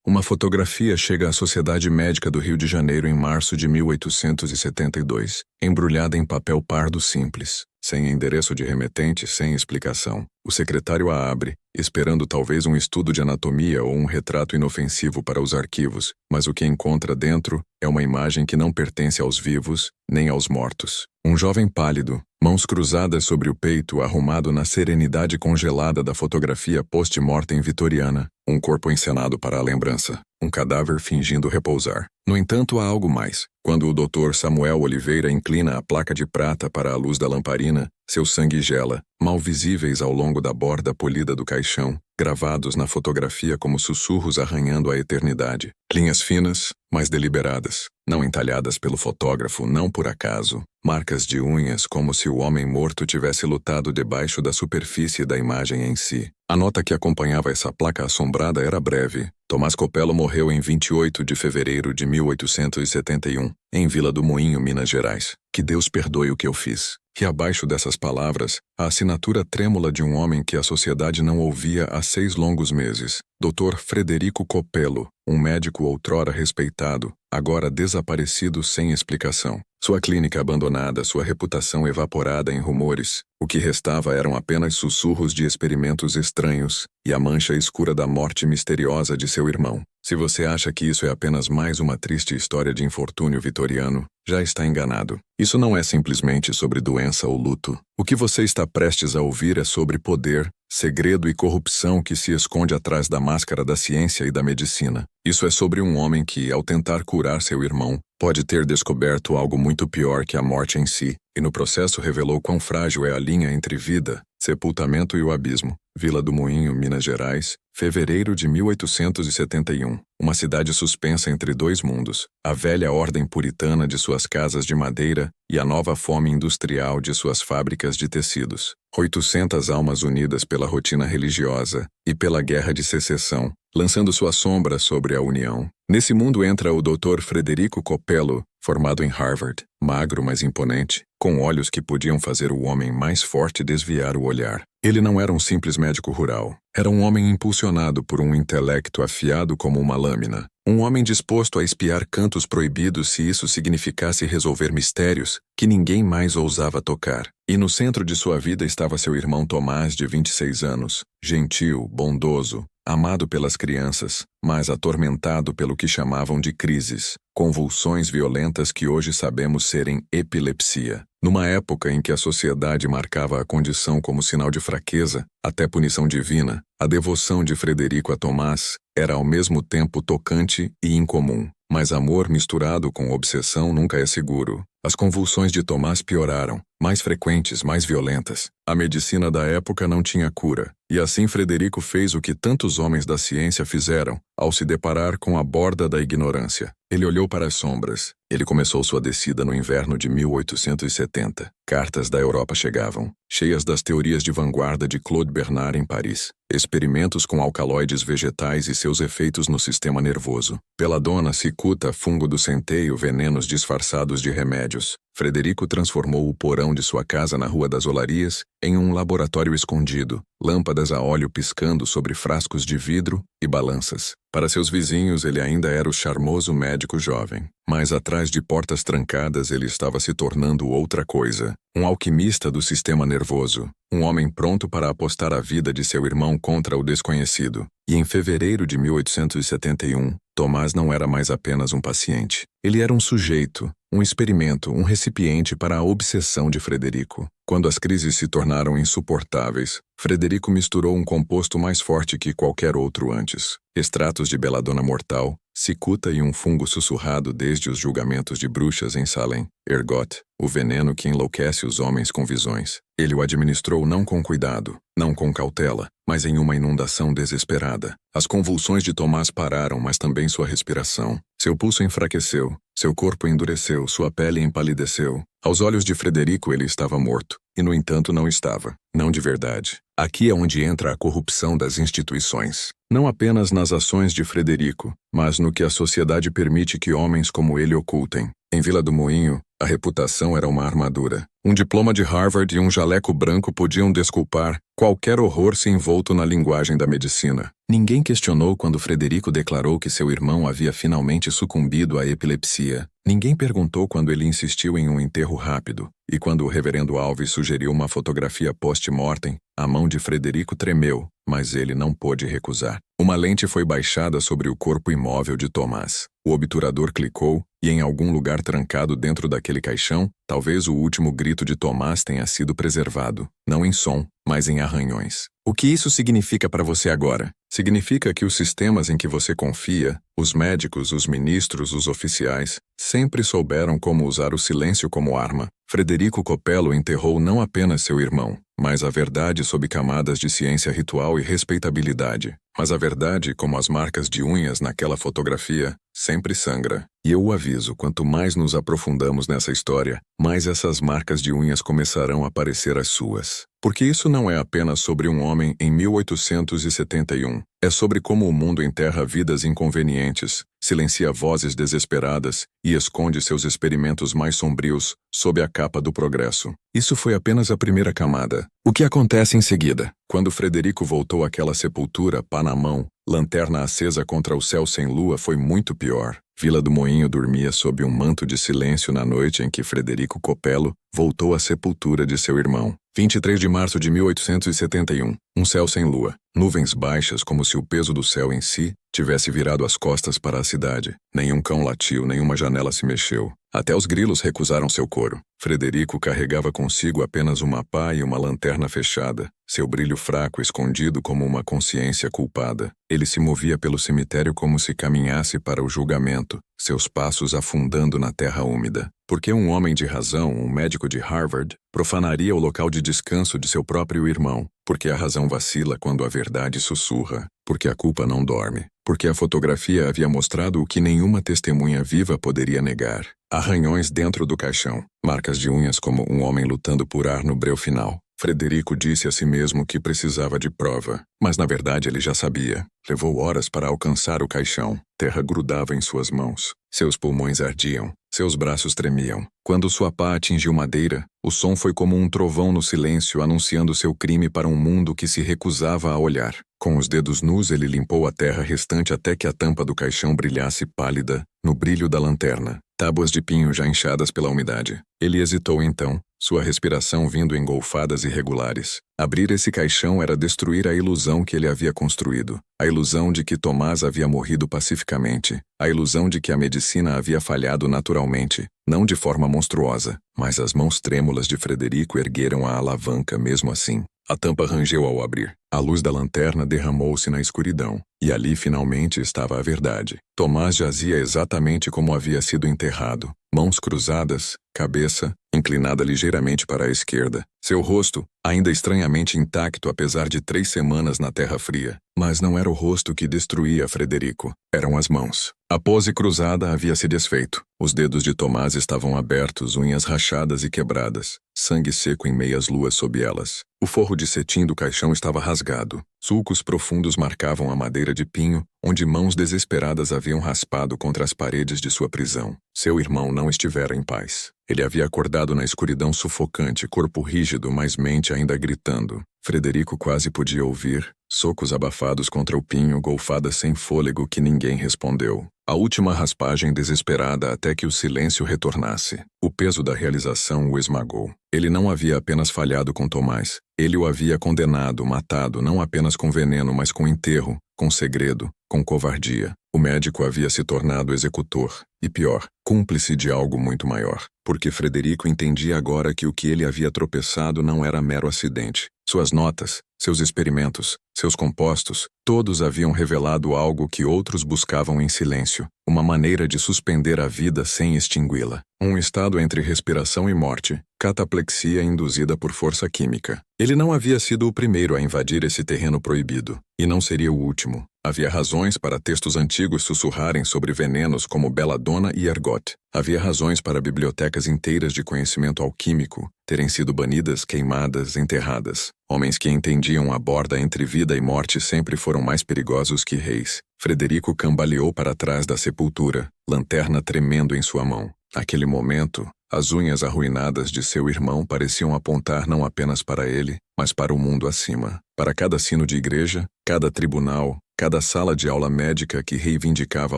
Uma fotografia chega à Sociedade Médica do Rio de Janeiro em março de 1872, embrulhada em papel pardo simples, sem endereço de remetente, sem explicação. O secretário a abre, esperando talvez um estudo de anatomia ou um retrato inofensivo para os arquivos, mas o que encontra dentro é uma imagem que não pertence aos vivos nem aos mortos. Um jovem pálido, mãos cruzadas sobre o peito, arrumado na serenidade congelada da fotografia post-mortem vitoriana, um corpo encenado para a lembrança, um cadáver fingindo repousar. No entanto, há algo mais. Quando o Dr. Samuel Oliveira inclina a placa de prata para a luz da lamparina, seu sangue gela, mal visíveis ao longo da borda polida do caixão, gravados na fotografia como sussurros arranhando a eternidade. Linhas finas, mas deliberadas, não entalhadas pelo fotógrafo, não por acaso. Marcas de unhas como se o homem morto tivesse lutado debaixo da superfície da imagem em si. A nota que acompanhava essa placa assombrada era breve. Tomás Copello morreu em 28 de fevereiro de 1871, em Vila do Moinho, Minas Gerais. Que Deus perdoe o que eu fiz. E abaixo dessas palavras, a assinatura trêmula de um homem que a sociedade não ouvia há 6 longos meses. Dr. Frederico Copello, um médico outrora respeitado, agora desaparecido sem explicação. Sua clínica abandonada, sua reputação evaporada em rumores. O que restava eram apenas sussurros de experimentos estranhos e a mancha escura da morte misteriosa de seu irmão. Se você acha que isso é apenas mais uma triste história de infortúnio vitoriano, já está enganado. Isso não é simplesmente sobre doença ou luto. O que você está prestes a ouvir é sobre poder, segredo e corrupção que se esconde atrás da máscara da ciência e da medicina. Isso é sobre um homem que, ao tentar curar seu irmão, pode ter descoberto algo muito pior que a morte em si, e no processo revelou quão frágil é a linha entre vida, sepultamento e o abismo. Vila do Moinho, Minas Gerais, fevereiro de 1871. Uma cidade suspensa entre 2 mundos, a velha ordem puritana de suas casas de madeira e a nova fome industrial de suas fábricas de tecidos. 800 almas unidas pela rotina religiosa e pela guerra de secessão, lançando sua sombra sobre a união. Nesse mundo entra o Dr. Frederico Copello, formado em Harvard, magro mas imponente, com olhos que podiam fazer o homem mais forte desviar o olhar. Ele não era um simples médico rural. Era um homem impulsionado por um intelecto afiado como uma lâmina. Um homem disposto a espiar cantos proibidos se isso significasse resolver mistérios que ninguém mais ousava tocar. E no centro de sua vida estava seu irmão Tomás, de 26 anos, gentil, bondoso, amado pelas crianças, mas atormentado pelo que chamavam de crises, convulsões violentas que hoje sabemos serem epilepsia. Numa época em que a sociedade marcava a condição como sinal de fraqueza, até punição divina, a devoção de Frederico a Tomás era ao mesmo tempo tocante e incomum. Mas amor misturado com obsessão nunca é seguro. As convulsões de Tomás pioraram, mais frequentes, mais violentas. A medicina da época não tinha cura, e assim Frederico fez o que tantos homens da ciência fizeram, ao se deparar com a borda da ignorância. Ele olhou para as sombras. Ele começou sua descida no inverno de 1870. Cartas da Europa chegavam, cheias das teorias de vanguarda de Claude Bernard em Paris. Experimentos com alcaloides vegetais e seus efeitos no sistema nervoso. Belladonna, cicuta, fungo do centeio, venenos disfarçados de remédios. Frederico transformou o porão de sua casa na Rua das Olarias em um laboratório escondido, lâmpadas a óleo piscando sobre frascos de vidro e balanças. Para seus vizinhos, ele ainda era o charmoso médico jovem. Mas atrás de portas trancadas ele estava se tornando outra coisa. Um alquimista do sistema nervoso. Um homem pronto para apostar a vida de seu irmão contra o desconhecido. E em fevereiro de 1871, Tomás não era mais apenas um paciente. Ele era um sujeito, um experimento, um recipiente para a obsessão de Frederico. Quando as crises se tornaram insuportáveis, Frederico misturou um composto mais forte que qualquer outro antes. Extratos de belladonna mortal, cicuta e um fungo sussurrado desde os julgamentos de bruxas em Salem, ergot, o veneno que enlouquece os homens com visões. Ele o administrou não com cuidado, não com cautela, mas em uma inundação desesperada. As convulsões de Tomás pararam, mas também sua respiração. Seu pulso enfraqueceu, seu corpo endureceu, sua pele empalideceu. Aos olhos de Frederico ele estava morto, e no entanto não estava, não de verdade. Aqui é onde entra a corrupção das instituições. Não apenas nas ações de Frederico, mas no que a sociedade permite que homens como ele ocultem. Em Vila do Moinho, a reputação era uma armadura. Um diploma de Harvard e um jaleco branco podiam desculpar qualquer horror se envolto na linguagem da medicina. Ninguém questionou quando Frederico declarou que seu irmão havia finalmente sucumbido à epilepsia. Ninguém perguntou quando ele insistiu em um enterro rápido. E quando o reverendo Alves sugeriu uma fotografia post-mortem, a mão de Frederico tremeu, mas ele não pôde recusar. Uma lente foi baixada sobre o corpo imóvel de Tomás. O obturador clicou, e em algum lugar trancado dentro daquele caixão, talvez o último grito de Tomás tenha sido preservado, não em som, mas em arranhões. O que isso significa para você agora? Significa que os sistemas em que você confia, os médicos, os ministros, os oficiais, sempre souberam como usar o silêncio como arma. Frederico Copello enterrou não apenas seu irmão, mas a verdade sob camadas de ciência ritual e respeitabilidade. Mas a verdade, como as marcas de unhas naquela fotografia, sempre sangra. E eu o aviso, quanto mais nos aprofundamos nessa história, mais essas marcas de unhas começarão a parecer as suas. Porque isso não é apenas sobre um homem em 1871. É sobre como o mundo enterra vidas inconvenientes, silencia vozes desesperadas e esconde seus experimentos mais sombrios sob a capa do progresso. Isso foi apenas a primeira camada. O que acontece em seguida? Quando Frederico voltou àquela sepultura, pá na mão, lanterna acesa contra o céu sem lua, foi muito pior. Vila do Moinho dormia sob um manto de silêncio na noite em que Frederico Copello voltou à sepultura de seu irmão. 23 de março de 1871. Um céu sem lua. Nuvens baixas como se o peso do céu em si tivesse virado as costas para a cidade. Nenhum cão latiu, nenhuma janela se mexeu. Até os grilos recusaram seu coro. Frederico carregava consigo apenas uma pá e uma lanterna fechada, seu brilho fraco escondido como uma consciência culpada. Ele se movia pelo cemitério como se caminhasse para o julgamento, seus passos afundando na terra úmida. Porque um homem de razão, um médico de Harvard, profanaria o local de descanso de seu próprio irmão? Porque a razão vacila quando a verdade sussurra. Porque a culpa não dorme. Porque a fotografia havia mostrado o que nenhuma testemunha viva poderia negar. Arranhões dentro do caixão. Marcas de unhas como um homem lutando por ar no breu final. Frederico disse a si mesmo que precisava de prova, mas na verdade ele já sabia. Levou horas para alcançar o caixão. Terra grudava em suas mãos. Seus pulmões ardiam. Seus braços tremiam. Quando sua pá atingiu madeira, o som foi como um trovão no silêncio anunciando seu crime para um mundo que se recusava a olhar. Com os dedos nus ele limpou a terra restante até que a tampa do caixão brilhasse pálida, no brilho da lanterna. Tábuas de pinho já inchadas pela umidade. Ele hesitou então, sua respiração vindo em golfadas irregulares. Abrir esse caixão era destruir a ilusão que ele havia construído. A ilusão de que Tomás havia morrido pacificamente. A ilusão de que a medicina havia falhado naturalmente, não de forma monstruosa. Mas as mãos trêmulas de Frederico ergueram a alavanca mesmo assim. A tampa rangeu ao abrir. A luz da lanterna derramou-se na escuridão. E ali finalmente estava a verdade. Tomás jazia exatamente como havia sido enterrado. Mãos cruzadas, cabeça inclinada ligeiramente para a esquerda. Seu rosto, ainda estranhamente intacto apesar de 3 semanas na terra fria. Mas não era o rosto que destruía Frederico. Eram as mãos. A pose cruzada havia se desfeito. Os dedos de Tomás estavam abertos, unhas rachadas e quebradas. Sangue seco em meias luas sob elas. O forro de cetim do caixão estava rasgado. Sulcos profundos marcavam a madeira de pinho, onde mãos desesperadas haviam raspado contra as paredes de sua prisão. Seu irmão não estivera em paz. Ele havia acordado na escuridão sufocante, corpo rígido, mas mente ainda gritando. Frederico quase podia ouvir, socos abafados contra o pinho, golfadas sem fôlego que ninguém respondeu. A última raspagem desesperada até que o silêncio retornasse. O peso da realização o esmagou. Ele não havia apenas falhado com Tomás. Ele o havia condenado, matado, não apenas com veneno, mas com enterro, com segredo, com covardia. O médico havia se tornado executor, e pior, cúmplice de algo muito maior. Porque Frederico entendia agora que o que ele havia tropeçado não era mero acidente. Suas notas, seus experimentos, seus compostos, todos haviam revelado algo que outros buscavam em silêncio. Uma maneira de suspender a vida sem extingui-la. Um estado entre respiração e morte, cataplexia induzida por força química. Ele não havia sido o primeiro a invadir esse terreno proibido, e não seria o último. Havia razões para textos antigos sussurrarem sobre venenos como belladonna e ergot. Havia razões para bibliotecas inteiras de conhecimento alquímico terem sido banidas, queimadas, enterradas. Homens que entendiam a borda entre vida e morte sempre foram mais perigosos que reis. Frederico cambaleou para trás da sepultura, lanterna tremendo em sua mão. Naquele momento, as unhas arruinadas de seu irmão pareciam apontar não apenas para ele, mas para o mundo acima, para cada sino de igreja, cada tribunal, cada sala de aula médica que reivindicava a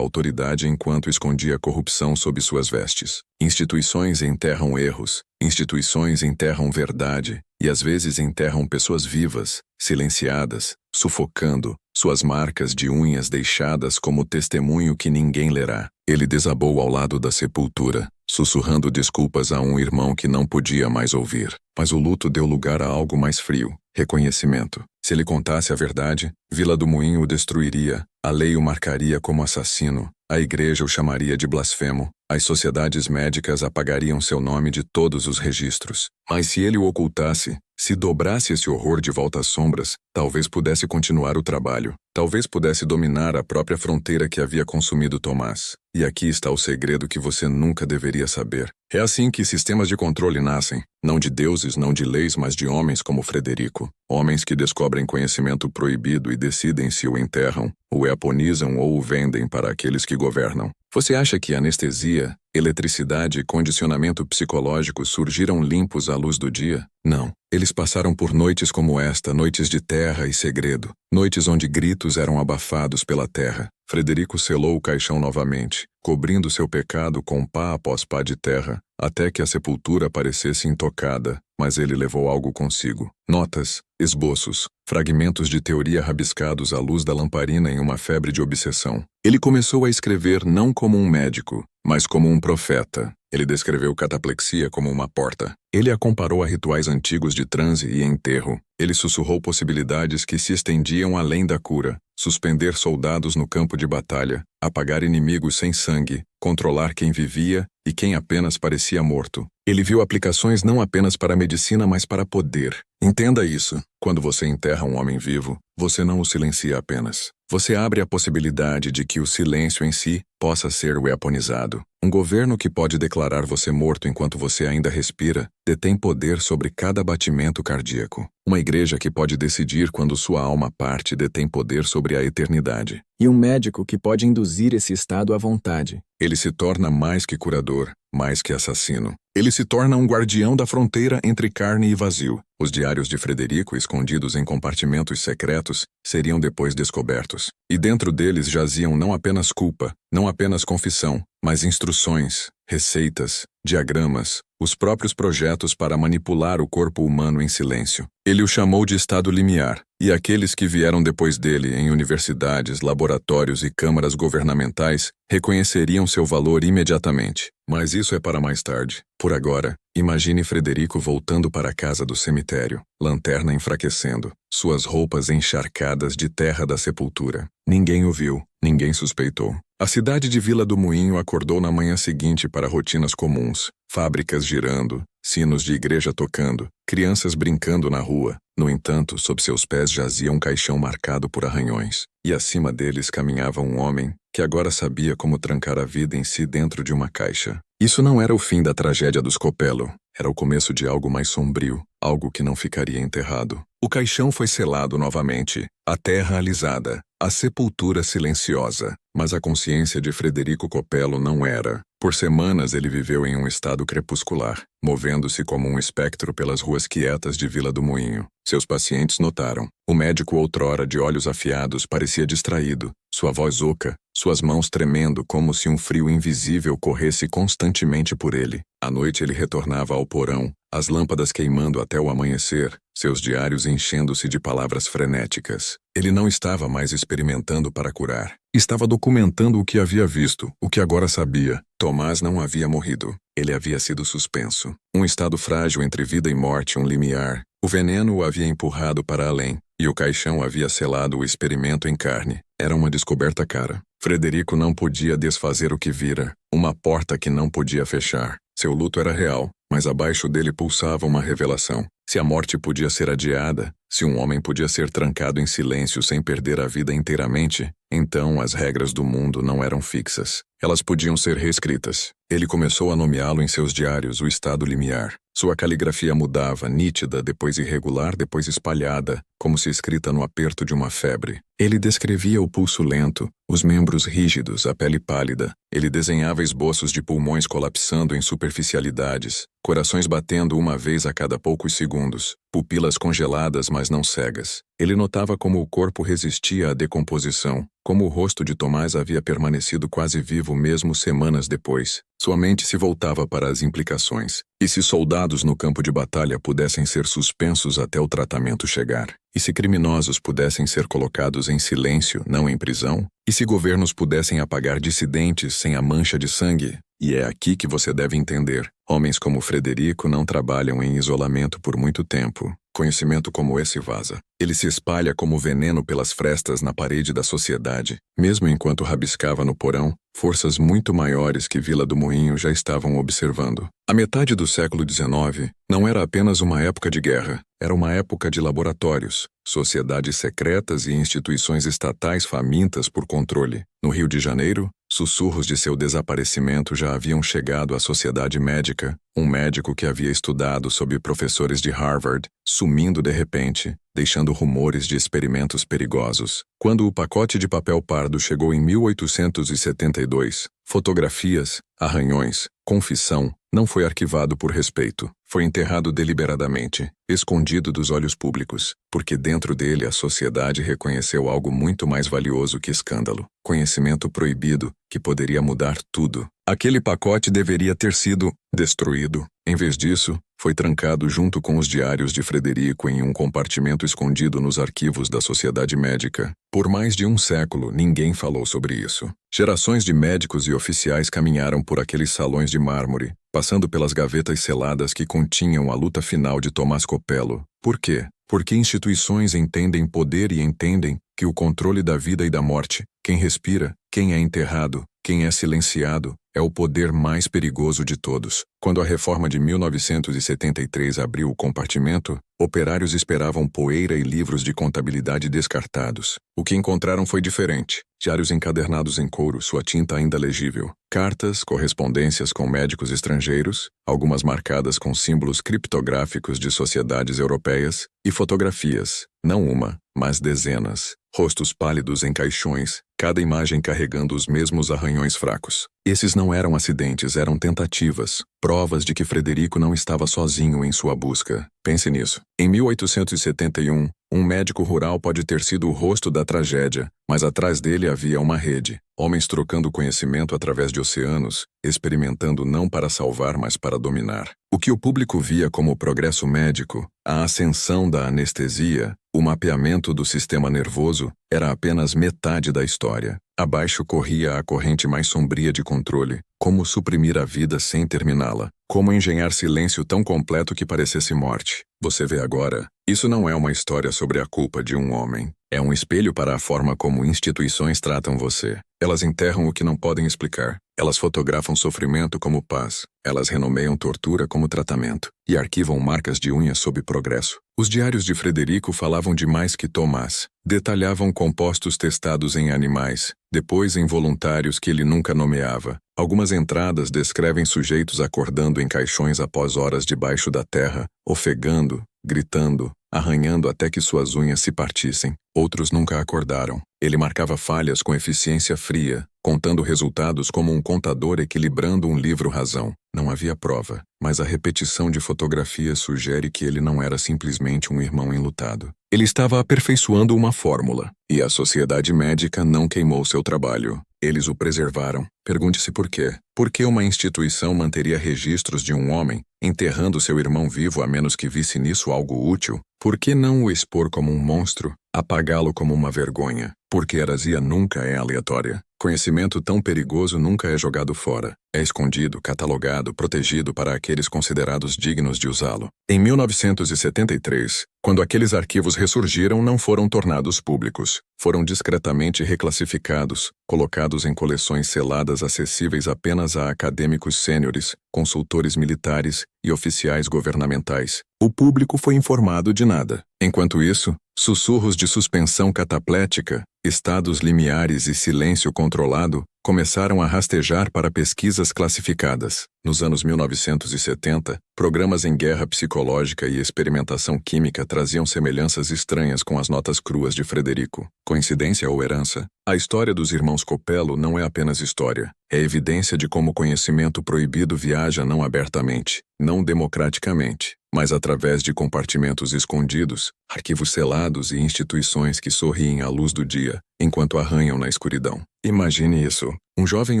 autoridade enquanto escondia corrupção sob suas vestes. Instituições enterram erros, instituições enterram verdade, e às vezes enterram pessoas vivas, silenciadas, sufocando, suas marcas de unhas deixadas como testemunho que ninguém lerá. Ele desabou ao lado da sepultura, sussurrando desculpas a um irmão que não podia mais ouvir. Mas o luto deu lugar a algo mais frio, reconhecimento. Se ele contasse a verdade, Vila do Moinho o destruiria, a lei o marcaria como assassino, a igreja o chamaria de blasfemo, as sociedades médicas apagariam seu nome de todos os registros. Mas se ele o ocultasse, se dobrasse esse horror de volta às sombras, talvez pudesse continuar o trabalho, talvez pudesse dominar a própria fronteira que havia consumido Tomás. E aqui está o segredo que você nunca deveria saber. É assim que sistemas de controle nascem, não de deuses, não de leis, mas de homens como Frederico. Homens que descobrem conhecimento proibido e decidem se o enterram, o eaponizam ou o vendem para aqueles que governam. Você acha que anestesia, eletricidade e condicionamento psicológico surgiram limpos à luz do dia? Não. Eles passaram por noites como esta, noites de terra e segredo, noites onde gritos eram abafados pela terra. Frederico selou o caixão novamente, cobrindo seu pecado com pá após pá de terra, até que a sepultura parecesse intocada, mas ele levou algo consigo. Notas, esboços, fragmentos de teoria rabiscados à luz da lamparina em uma febre de obsessão. Ele começou a escrever não como um médico, mas como um profeta. Ele descreveu cataplexia como uma porta. Ele a comparou a rituais antigos de transe e enterro. Ele sussurrou possibilidades que se estendiam além da cura. Suspender soldados no campo de batalha, apagar inimigos sem sangue, controlar quem vivia e quem apenas parecia morto. Ele viu aplicações não apenas para a medicina, mas para poder. Entenda isso. Quando você enterra um homem vivo, você não o silencia apenas. Você abre a possibilidade de que o silêncio em si possa ser weaponizado. Um governo que pode declarar você morto enquanto você ainda respira, detém poder sobre cada batimento cardíaco. Uma igreja que pode decidir quando sua alma parte detém poder sobre a eternidade. E um médico que pode induzir esse estado à vontade. Ele se torna mais que curador, mais que assassino. Ele se torna um guardião da fronteira entre carne e vazio. Os diários de Frederico, escondidos em compartimentos secretos, seriam depois descobertos. E dentro deles jaziam não apenas culpa, não apenas confissão, mas instruções, receitas, diagramas, os próprios projetos para manipular o corpo humano em silêncio. Ele o chamou de estado limiar, e aqueles que vieram depois dele em universidades, laboratórios e câmaras governamentais reconheceriam seu valor imediatamente. Mas isso é para mais tarde. Por agora, imagine Frederico voltando para a casa do cemitério, lanterna enfraquecendo, suas roupas encharcadas de terra da sepultura. Ninguém o viu, ninguém suspeitou. A cidade de Vila do Moinho acordou na manhã seguinte para rotinas comuns, fábricas girando, sinos de igreja tocando, crianças brincando na rua. No entanto, sob seus pés jazia um caixão marcado por arranhões, e acima deles caminhava um homem que agora sabia como trancar a vida em si dentro de uma caixa. Isso não era o fim da tragédia dos Copello, era o começo de algo mais sombrio, algo que não ficaria enterrado. O caixão foi selado novamente, a terra alisada, a sepultura silenciosa, mas a consciência de Frederico Copello não era. Por semanas ele viveu em um estado crepuscular, movendo-se como um espectro pelas ruas quietas de Vila do Moinho. Seus pacientes notaram. O médico outrora de olhos afiados parecia distraído, sua voz oca, suas mãos tremendo como se um frio invisível corresse constantemente por ele. À noite ele retornava ao porão, as lâmpadas queimando até o amanhecer, seus diários enchendo-se de palavras frenéticas. Ele não estava mais experimentando para curar. Estava documentando o que havia visto, o que agora sabia. Tomás não havia morrido. Ele havia sido suspenso. Um estado frágil entre vida e morte, um limiar. O veneno o havia empurrado para além, e o caixão havia selado o experimento em carne. Era uma descoberta cara. Frederico não podia desfazer o que vira, uma porta que não podia fechar. Seu luto era real, mas abaixo dele pulsava uma revelação. Se a morte podia ser adiada, se um homem podia ser trancado em silêncio sem perder a vida inteiramente, então as regras do mundo não eram fixas. Elas podiam ser reescritas. Ele começou a nomeá-lo em seus diários o estado limiar. Sua caligrafia mudava, nítida, depois irregular, depois espalhada, como se escrita no aperto de uma febre. Ele descrevia o pulso lento, os membros rígidos, a pele pálida. Ele desenhava esboços de pulmões colapsando em superficialidades, corações batendo uma vez a cada poucos segundos, pupilas congeladas mas não cegas. Ele notava como o corpo resistia à decomposição, como o rosto de Tomás havia permanecido quase vivo mesmo semanas depois. Sua mente se voltava para as implicações. E se soldados no campo de batalha pudessem ser suspensos até o tratamento chegar? E se criminosos pudessem ser colocados em silêncio, não em prisão? E se governos pudessem apagar dissidentes sem a mancha de sangue? E é aqui que você deve entender. Homens como Frederico não trabalham em isolamento por muito tempo. Conhecimento como esse vaza. Ele se espalha como veneno pelas frestas na parede da sociedade. Mesmo enquanto rabiscava no porão, forças muito maiores que Vila do Moinho já estavam observando. A metade do século XIX não era apenas uma época de guerra, era uma época de laboratórios, sociedades secretas e instituições estatais famintas por controle. No Rio de Janeiro, sussurros de seu desaparecimento já haviam chegado à sociedade médica, um médico que havia estudado sob professores de Harvard, sumindo de repente, deixando rumores de experimentos perigosos. Quando o pacote de papel pardo chegou em 1872, fotografias, arranhões, confissão, não foi arquivado por respeito. Foi enterrado deliberadamente, escondido dos olhos públicos, porque dentro dele a sociedade reconheceu algo muito mais valioso que escândalo. Conhecimento proibido, que poderia mudar tudo. Aquele pacote deveria ter sido destruído. Em vez disso, foi trancado junto com os diários de Frederico em um compartimento escondido nos arquivos da Sociedade Médica. Por mais de um século, ninguém falou sobre isso. Gerações de médicos e oficiais caminharam por aqueles salões de mármore, passando pelas gavetas seladas que continham a luta final de Tomás Copello. Por quê? Porque instituições entendem poder e entendem que o controle da vida e da morte, quem respira, quem é enterrado, quem é silenciado, é o poder mais perigoso de todos. Quando a reforma de 1973 abriu o compartimento, operários esperavam poeira e livros de contabilidade descartados. O que encontraram foi diferente. Diários encadernados em couro, sua tinta ainda legível. Cartas, correspondências com médicos estrangeiros, algumas marcadas com símbolos criptográficos de sociedades europeias, e fotografias, não uma, mas dezenas. Rostos pálidos em caixões, cada imagem carregando os mesmos arranhões fracos. Esses não eram acidentes, eram tentativas, provas de que Frederico não estava sozinho em sua busca. Pense nisso. Em 1871, um médico rural pode ter sido o rosto da tragédia, mas atrás dele havia uma rede. Homens trocando conhecimento através de oceanos, experimentando não para salvar, mas para dominar. O que o público via como progresso médico, a ascensão da anestesia, o mapeamento do sistema nervoso, era apenas metade da história. Abaixo corria a corrente mais sombria de controle. Como suprimir a vida sem terminá-la. Como engenhar silêncio tão completo que parecesse morte. Você vê agora, isso não é uma história sobre a culpa de um homem. É um espelho para a forma como instituições tratam você. Elas enterram o que não podem explicar. Elas fotografam sofrimento como paz. Elas renomeiam tortura como tratamento. E arquivam marcas de unhas sob progresso. Os diários de Frederico falavam de mais que Tomás. Detalhavam compostos testados em animais, depois em voluntários que ele nunca nomeava. Algumas entradas descrevem sujeitos acordando em caixões após horas debaixo da terra, ofegando, gritando, arranhando até que suas unhas se partissem. Outros nunca acordaram. Ele marcava falhas com eficiência fria, contando resultados como um contador equilibrando um livro-razão. Não havia prova, mas a repetição de fotografias sugere que ele não era simplesmente um irmão enlutado. Ele estava aperfeiçoando uma fórmula, e a sociedade médica não queimou seu trabalho. Eles o preservaram. Pergunte-se por quê. Por que uma instituição manteria registros de um homem, enterrando seu irmão vivo a menos que visse nisso algo útil? Por que não o expor como um monstro, apagá-lo como uma vergonha? Porque a heresia nunca é aleatória. Conhecimento tão perigoso nunca é jogado fora. É escondido, catalogado, protegido para aqueles considerados dignos de usá-lo. Em 1973, quando aqueles arquivos ressurgiram, não foram tornados públicos. Foram discretamente reclassificados, colocados em coleções seladas acessíveis apenas a acadêmicos sêniores, consultores militares e oficiais governamentais. O público foi informado de nada. Enquanto isso, sussurros de suspensão cataplética, estados limiares e silêncio controlado começaram a rastejar para pesquisas classificadas. Nos anos 1970, programas em guerra psicológica e experimentação química traziam semelhanças estranhas com as notas cruas de Frederico. Coincidência ou herança? A história dos irmãos Coppelo não é apenas história. É evidência de como o conhecimento proibido viaja não abertamente, não democraticamente, mas através de compartimentos escondidos, arquivos selados e instituições que sorriem à luz do dia, enquanto arranham na escuridão. Imagine isso. Um jovem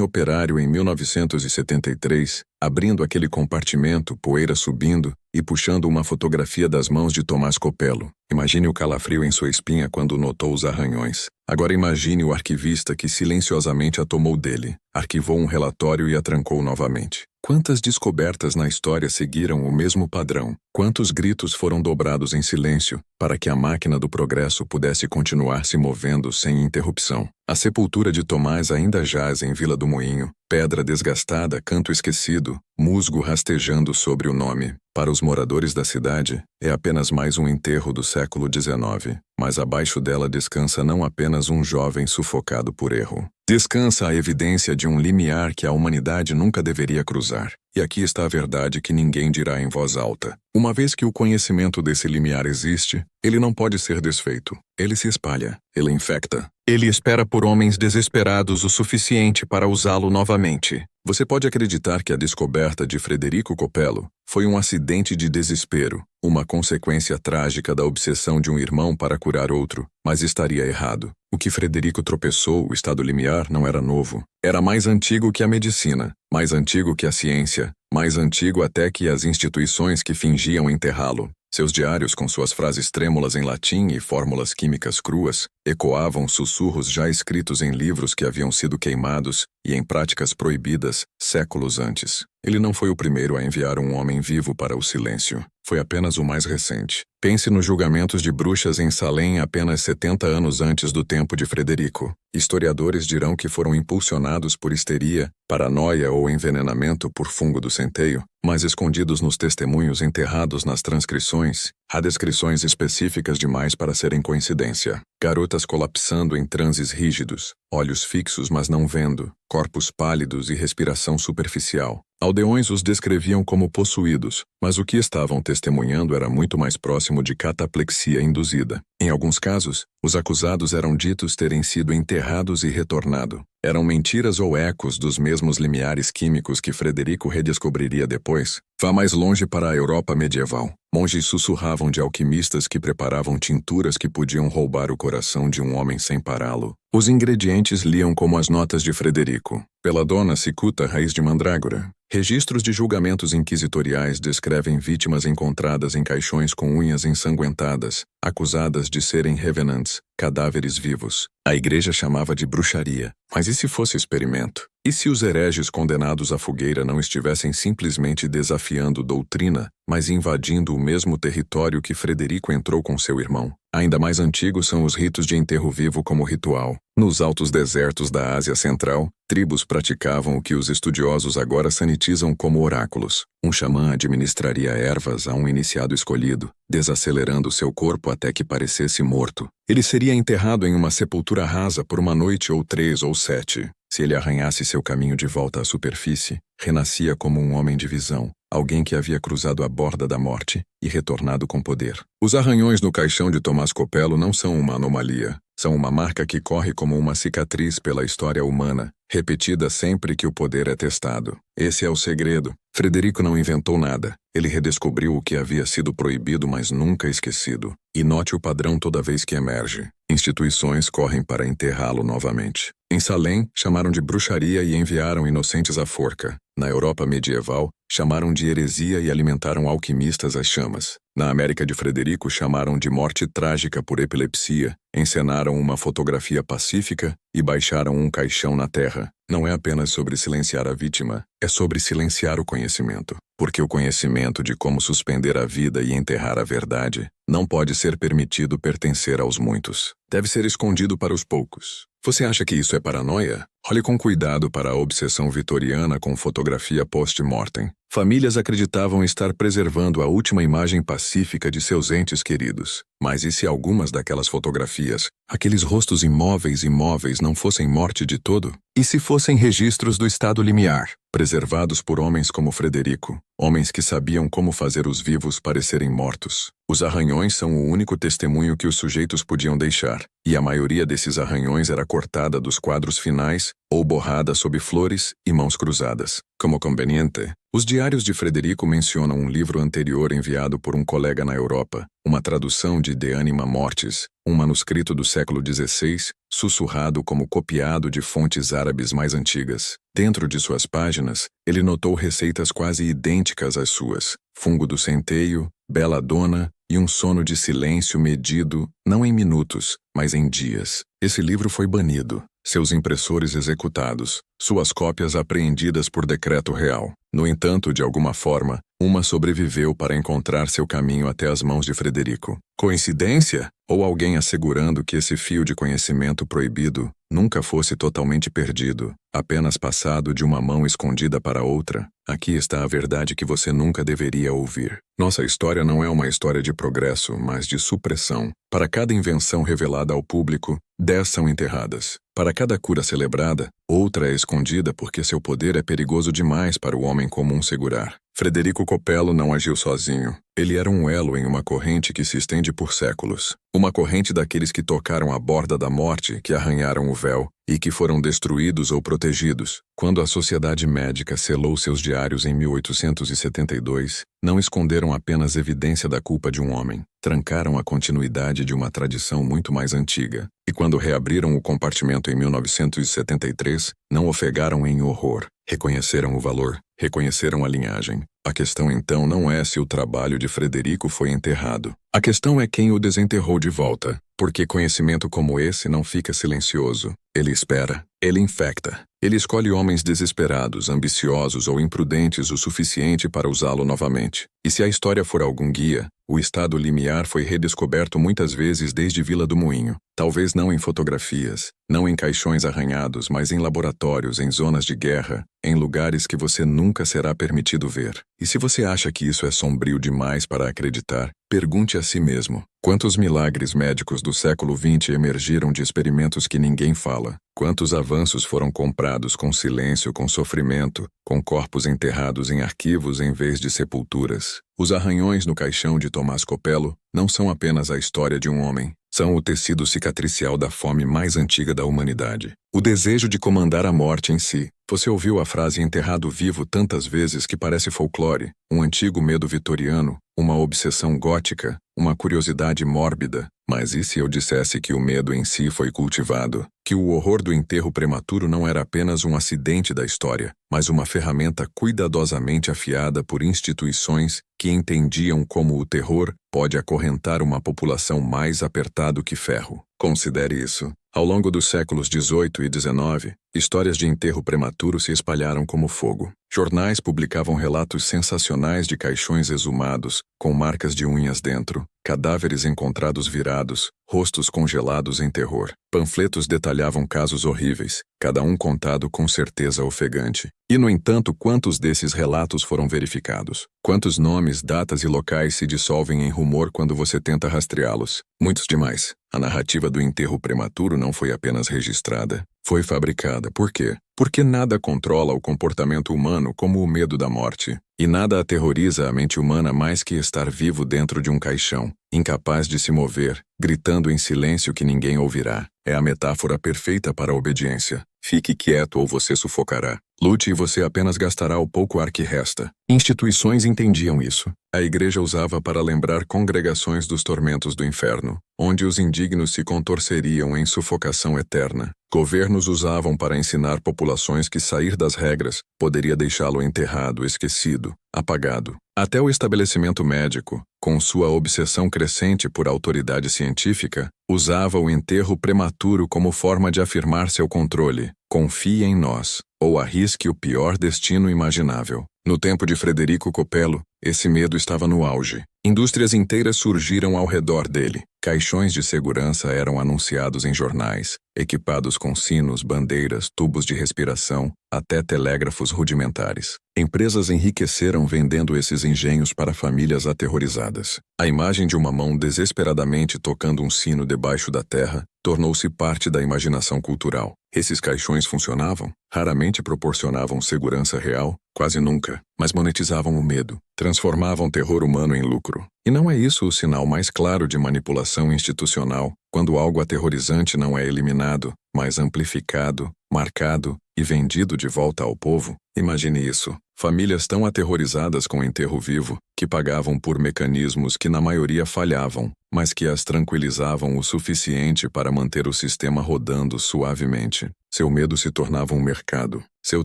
operário em 1973, abrindo aquele compartimento, poeira subindo, e puxando uma fotografia das mãos de Tomás Coppelo. Imagine o calafrio em sua espinha quando notou os arranhões. Agora imagine o arquivista que silenciosamente a tomou dele, arquivou um relatório e a trancou novamente. Quantas descobertas na história seguiram o mesmo padrão? Quantos gritos foram dobrados em silêncio para que a máquina do progresso pudesse continuar se movendo sem interrupção? A sepultura de Tomás ainda jaz em Vila do Moinho, pedra desgastada, canto esquecido, musgo rastejando sobre o nome. Para os moradores da cidade, é apenas mais um enterro do século XIX, mas abaixo dela descansa não apenas um jovem sufocado por erro. Descansa a evidência de um limiar que a humanidade nunca deveria cruzar. E aqui está a verdade que ninguém dirá em voz alta. Uma vez que o conhecimento desse limiar existe, ele não pode ser desfeito. Ele se espalha, ele infecta. Ele espera por homens desesperados o suficiente para usá-lo novamente. Você pode acreditar que a descoberta de Frederico Coppelo foi um acidente de desespero, uma consequência trágica da obsessão de um irmão para curar outro, mas estaria errado. O que Frederico tropeçou, o estado limiar, não era novo. Era mais antigo que a medicina, mais antigo que a ciência, mais antigo até que as instituições que fingiam enterrá-lo. Seus diários, com suas frases trêmulas em latim e fórmulas químicas cruas, ecoavam sussurros já escritos em livros que haviam sido queimados e em práticas proibidas séculos antes. Ele não foi o primeiro a enviar um homem vivo para o silêncio. Foi apenas o mais recente. Pense nos julgamentos de bruxas em Salem apenas 70 anos antes do tempo de Frederico. Historiadores dirão que foram impulsionados por histeria, paranoia ou envenenamento por fungo do centeio, mas escondidos nos testemunhos enterrados nas transcrições, há descrições específicas demais para serem coincidência. Garotas colapsando em transes rígidos, olhos fixos mas não vendo, corpos pálidos e respiração superficial. Aldeões os descreviam como possuídos, mas o que estavam testemunhando era muito mais próximo de cataplexia induzida. Em alguns casos, os acusados eram ditos terem sido enterrados e retornado. Eram mentiras ou ecos dos mesmos limiares químicos que Frederico redescobriria depois. Vá mais longe para a Europa medieval. Monges sussurravam de alquimistas que preparavam tinturas que podiam roubar o coração de um homem sem pará-lo. Os ingredientes liam como as notas de Frederico. Belladonna, cicuta, raiz de mandrágora. Registros de julgamentos inquisitoriais descrevem vítimas encontradas em caixões com unhas ensanguentadas, acusadas de serem revenants, cadáveres vivos. A igreja chamava de bruxaria. Mas e se fosse experimento? E se os hereges condenados à fogueira não estivessem simplesmente desafiando doutrina, mas invadindo o mesmo território que Frederico entrou com seu irmão? Ainda mais antigos são os ritos de enterro vivo como ritual. Nos altos desertos da Ásia Central, tribos praticavam o que os estudiosos agora sanitizam como oráculos. Um xamã administraria ervas a um iniciado escolhido, desacelerando seu corpo até que parecesse morto. Ele seria enterrado em uma sepultura rasa por uma noite ou 3 ou 7. Se ele arranhasse seu caminho de volta à superfície, renascia como um homem de visão, alguém que havia cruzado a borda da morte e retornado com poder. Os arranhões no caixão de Tomás Coppelo não são uma anomalia. São uma marca que corre como uma cicatriz pela história humana, repetida sempre que o poder é testado. Esse é o segredo. Frederico não inventou nada. Ele redescobriu o que havia sido proibido, mas nunca esquecido. E note o padrão toda vez que emerge. Instituições correm para enterrá-lo novamente. Em Salem, chamaram de bruxaria e enviaram inocentes à forca. Na Europa medieval, chamaram de heresia e alimentaram alquimistas às chamas. Na América de Frederico, chamaram de morte trágica por epilepsia, encenaram uma fotografia pacífica e baixaram um caixão na terra. Não é apenas sobre silenciar a vítima, é sobre silenciar o conhecimento. Porque o conhecimento de como suspender a vida e enterrar a verdade não pode ser permitido pertencer aos muitos. Deve ser escondido para os poucos. Você acha que isso é paranoia? Olhe com cuidado para a obsessão vitoriana com fotografia post-mortem. Famílias acreditavam estar preservando a última imagem pacífica de seus entes queridos. Mas e se algumas daquelas fotografias, aqueles rostos imóveis não fossem morte de todo? E se fossem registros do estado limiar, preservados por homens como Frederico, homens que sabiam como fazer os vivos parecerem mortos? Os arranhões são o único testemunho que os sujeitos podiam deixar, e a maioria desses arranhões era cortada dos quadros finais ou borrada sob flores e mãos cruzadas. Como conveniente, os diários de Frederico mencionam um livro anterior enviado por um colega na Europa, uma tradução de De Anima Mortis, um manuscrito do século XVI, sussurrado como copiado de fontes árabes mais antigas. Dentro de suas páginas, ele notou receitas quase idênticas às suas: fungo do centeio, belladonna e um sono de silêncio medido, não em minutos, mas em dias. Esse livro foi banido, seus impressores executados, suas cópias apreendidas por decreto real. No entanto, de alguma forma, uma sobreviveu para encontrar seu caminho até as mãos de Frederico. Coincidência? Ou alguém assegurando que esse fio de conhecimento proibido nunca fosse totalmente perdido, apenas passado de uma mão escondida para outra? Aqui está a verdade que você nunca deveria ouvir. Nossa história não é uma história de progresso, mas de supressão. Para cada invenção revelada ao público, 10 são enterradas. Para cada cura celebrada, outra é escondida porque seu poder é perigoso demais para o homem comum segurar. Frederico Copello não agiu sozinho. Ele era um elo em uma corrente que se estende por séculos. Uma corrente daqueles que tocaram a borda da morte, que arranharam o véu e que foram destruídos ou protegidos. Quando a Sociedade Médica selou seus diários em 1872, não esconderam apenas evidência da culpa de um homem, trancaram a continuidade de uma tradição muito mais antiga. E quando reabriram o compartimento em 1973, não ofegaram em horror. Reconheceram o valor, reconheceram a linhagem. A questão então não é se o trabalho de Frederico foi enterrado. A questão é quem o desenterrou de volta, porque conhecimento como esse não fica silencioso. Ele espera, ele infecta. Ele escolhe homens desesperados, ambiciosos ou imprudentes o suficiente para usá-lo novamente. E se a história for algum guia, o estado limiar foi redescoberto muitas vezes desde Vila do Moinho. Talvez não em fotografias, não em caixões arranhados, mas em laboratórios, em zonas de guerra, em lugares que você nunca será permitido ver. E se você acha que isso é sombrio demais para acreditar, pergunte a si mesmo: quantos milagres médicos do século XX emergiram de experimentos que ninguém fala? Quantos avanços foram comprados com silêncio, com sofrimento, com corpos enterrados em arquivos em vez de sepulturas? Os arranhões no caixão de Tomás Copello não são apenas a história de um homem. São o tecido cicatricial da fome mais antiga da humanidade. O desejo de comandar a morte em si. Você ouviu a frase enterrado vivo tantas vezes que parece folclore, um antigo medo vitoriano, uma obsessão gótica, uma curiosidade mórbida. Mas e se eu dissesse que o medo em si foi cultivado? Que o horror do enterro prematuro não era apenas um acidente da história, mas uma ferramenta cuidadosamente afiada por instituições que entendiam como o terror pode acorrentar uma população mais apertado que ferro. Considere isso. Ao longo dos séculos XVIII e XIX, histórias de enterro prematuro se espalharam como fogo. Jornais publicavam relatos sensacionais de caixões exumados, com marcas de unhas dentro, cadáveres encontrados virados, rostos congelados em terror. Panfletos detalhavam casos horríveis, cada um contado com certeza ofegante. E, no entanto, quantos desses relatos foram verificados? Quantos nomes, datas e locais se dissolvem em rumor quando você tenta rastreá-los? Muitos demais. A narrativa do enterro prematuro não foi apenas registrada, foi fabricada. Por quê? Porque nada controla o comportamento humano como o medo da morte. E nada aterroriza a mente humana mais que estar vivo dentro de um caixão, incapaz de se mover, gritando em silêncio que ninguém ouvirá. É a metáfora perfeita para a obediência. Fique quieto ou você sufocará. Lute e você apenas gastará o pouco ar que resta. Instituições entendiam isso. A igreja usava para lembrar congregações dos tormentos do inferno, onde os indignos se contorceriam em sufocação eterna. Governos usavam para ensinar populações que sair das regras poderia deixá-lo enterrado, esquecido, apagado. Até o estabelecimento médico, com sua obsessão crescente por autoridade científica, usava o enterro prematuro como forma de afirmar seu controle. Confie em nós, ou arrisque o pior destino imaginável. No tempo de Frederico Copello, esse medo estava no auge. Indústrias inteiras surgiram ao redor dele. Caixões de segurança eram anunciados em jornais, equipados com sinos, bandeiras, tubos de respiração, até telégrafos rudimentares. Empresas enriqueceram vendendo esses engenhos para famílias aterrorizadas. A imagem de uma mão desesperadamente tocando um sino debaixo da terra tornou-se parte da imaginação cultural. Esses caixões funcionavam? Raramente proporcionavam segurança real, quase nunca, mas monetizavam o medo, transformavam o terror humano em lucro. E não é isso o sinal mais claro de manipulação institucional, quando algo aterrorizante não é eliminado, mas amplificado, marcado e vendido de volta ao povo? Imagine isso. Famílias tão aterrorizadas com o enterro vivo, que pagavam por mecanismos que na maioria falhavam, mas que as tranquilizavam o suficiente para manter o sistema rodando suavemente. Seu medo se tornava um mercado. Seu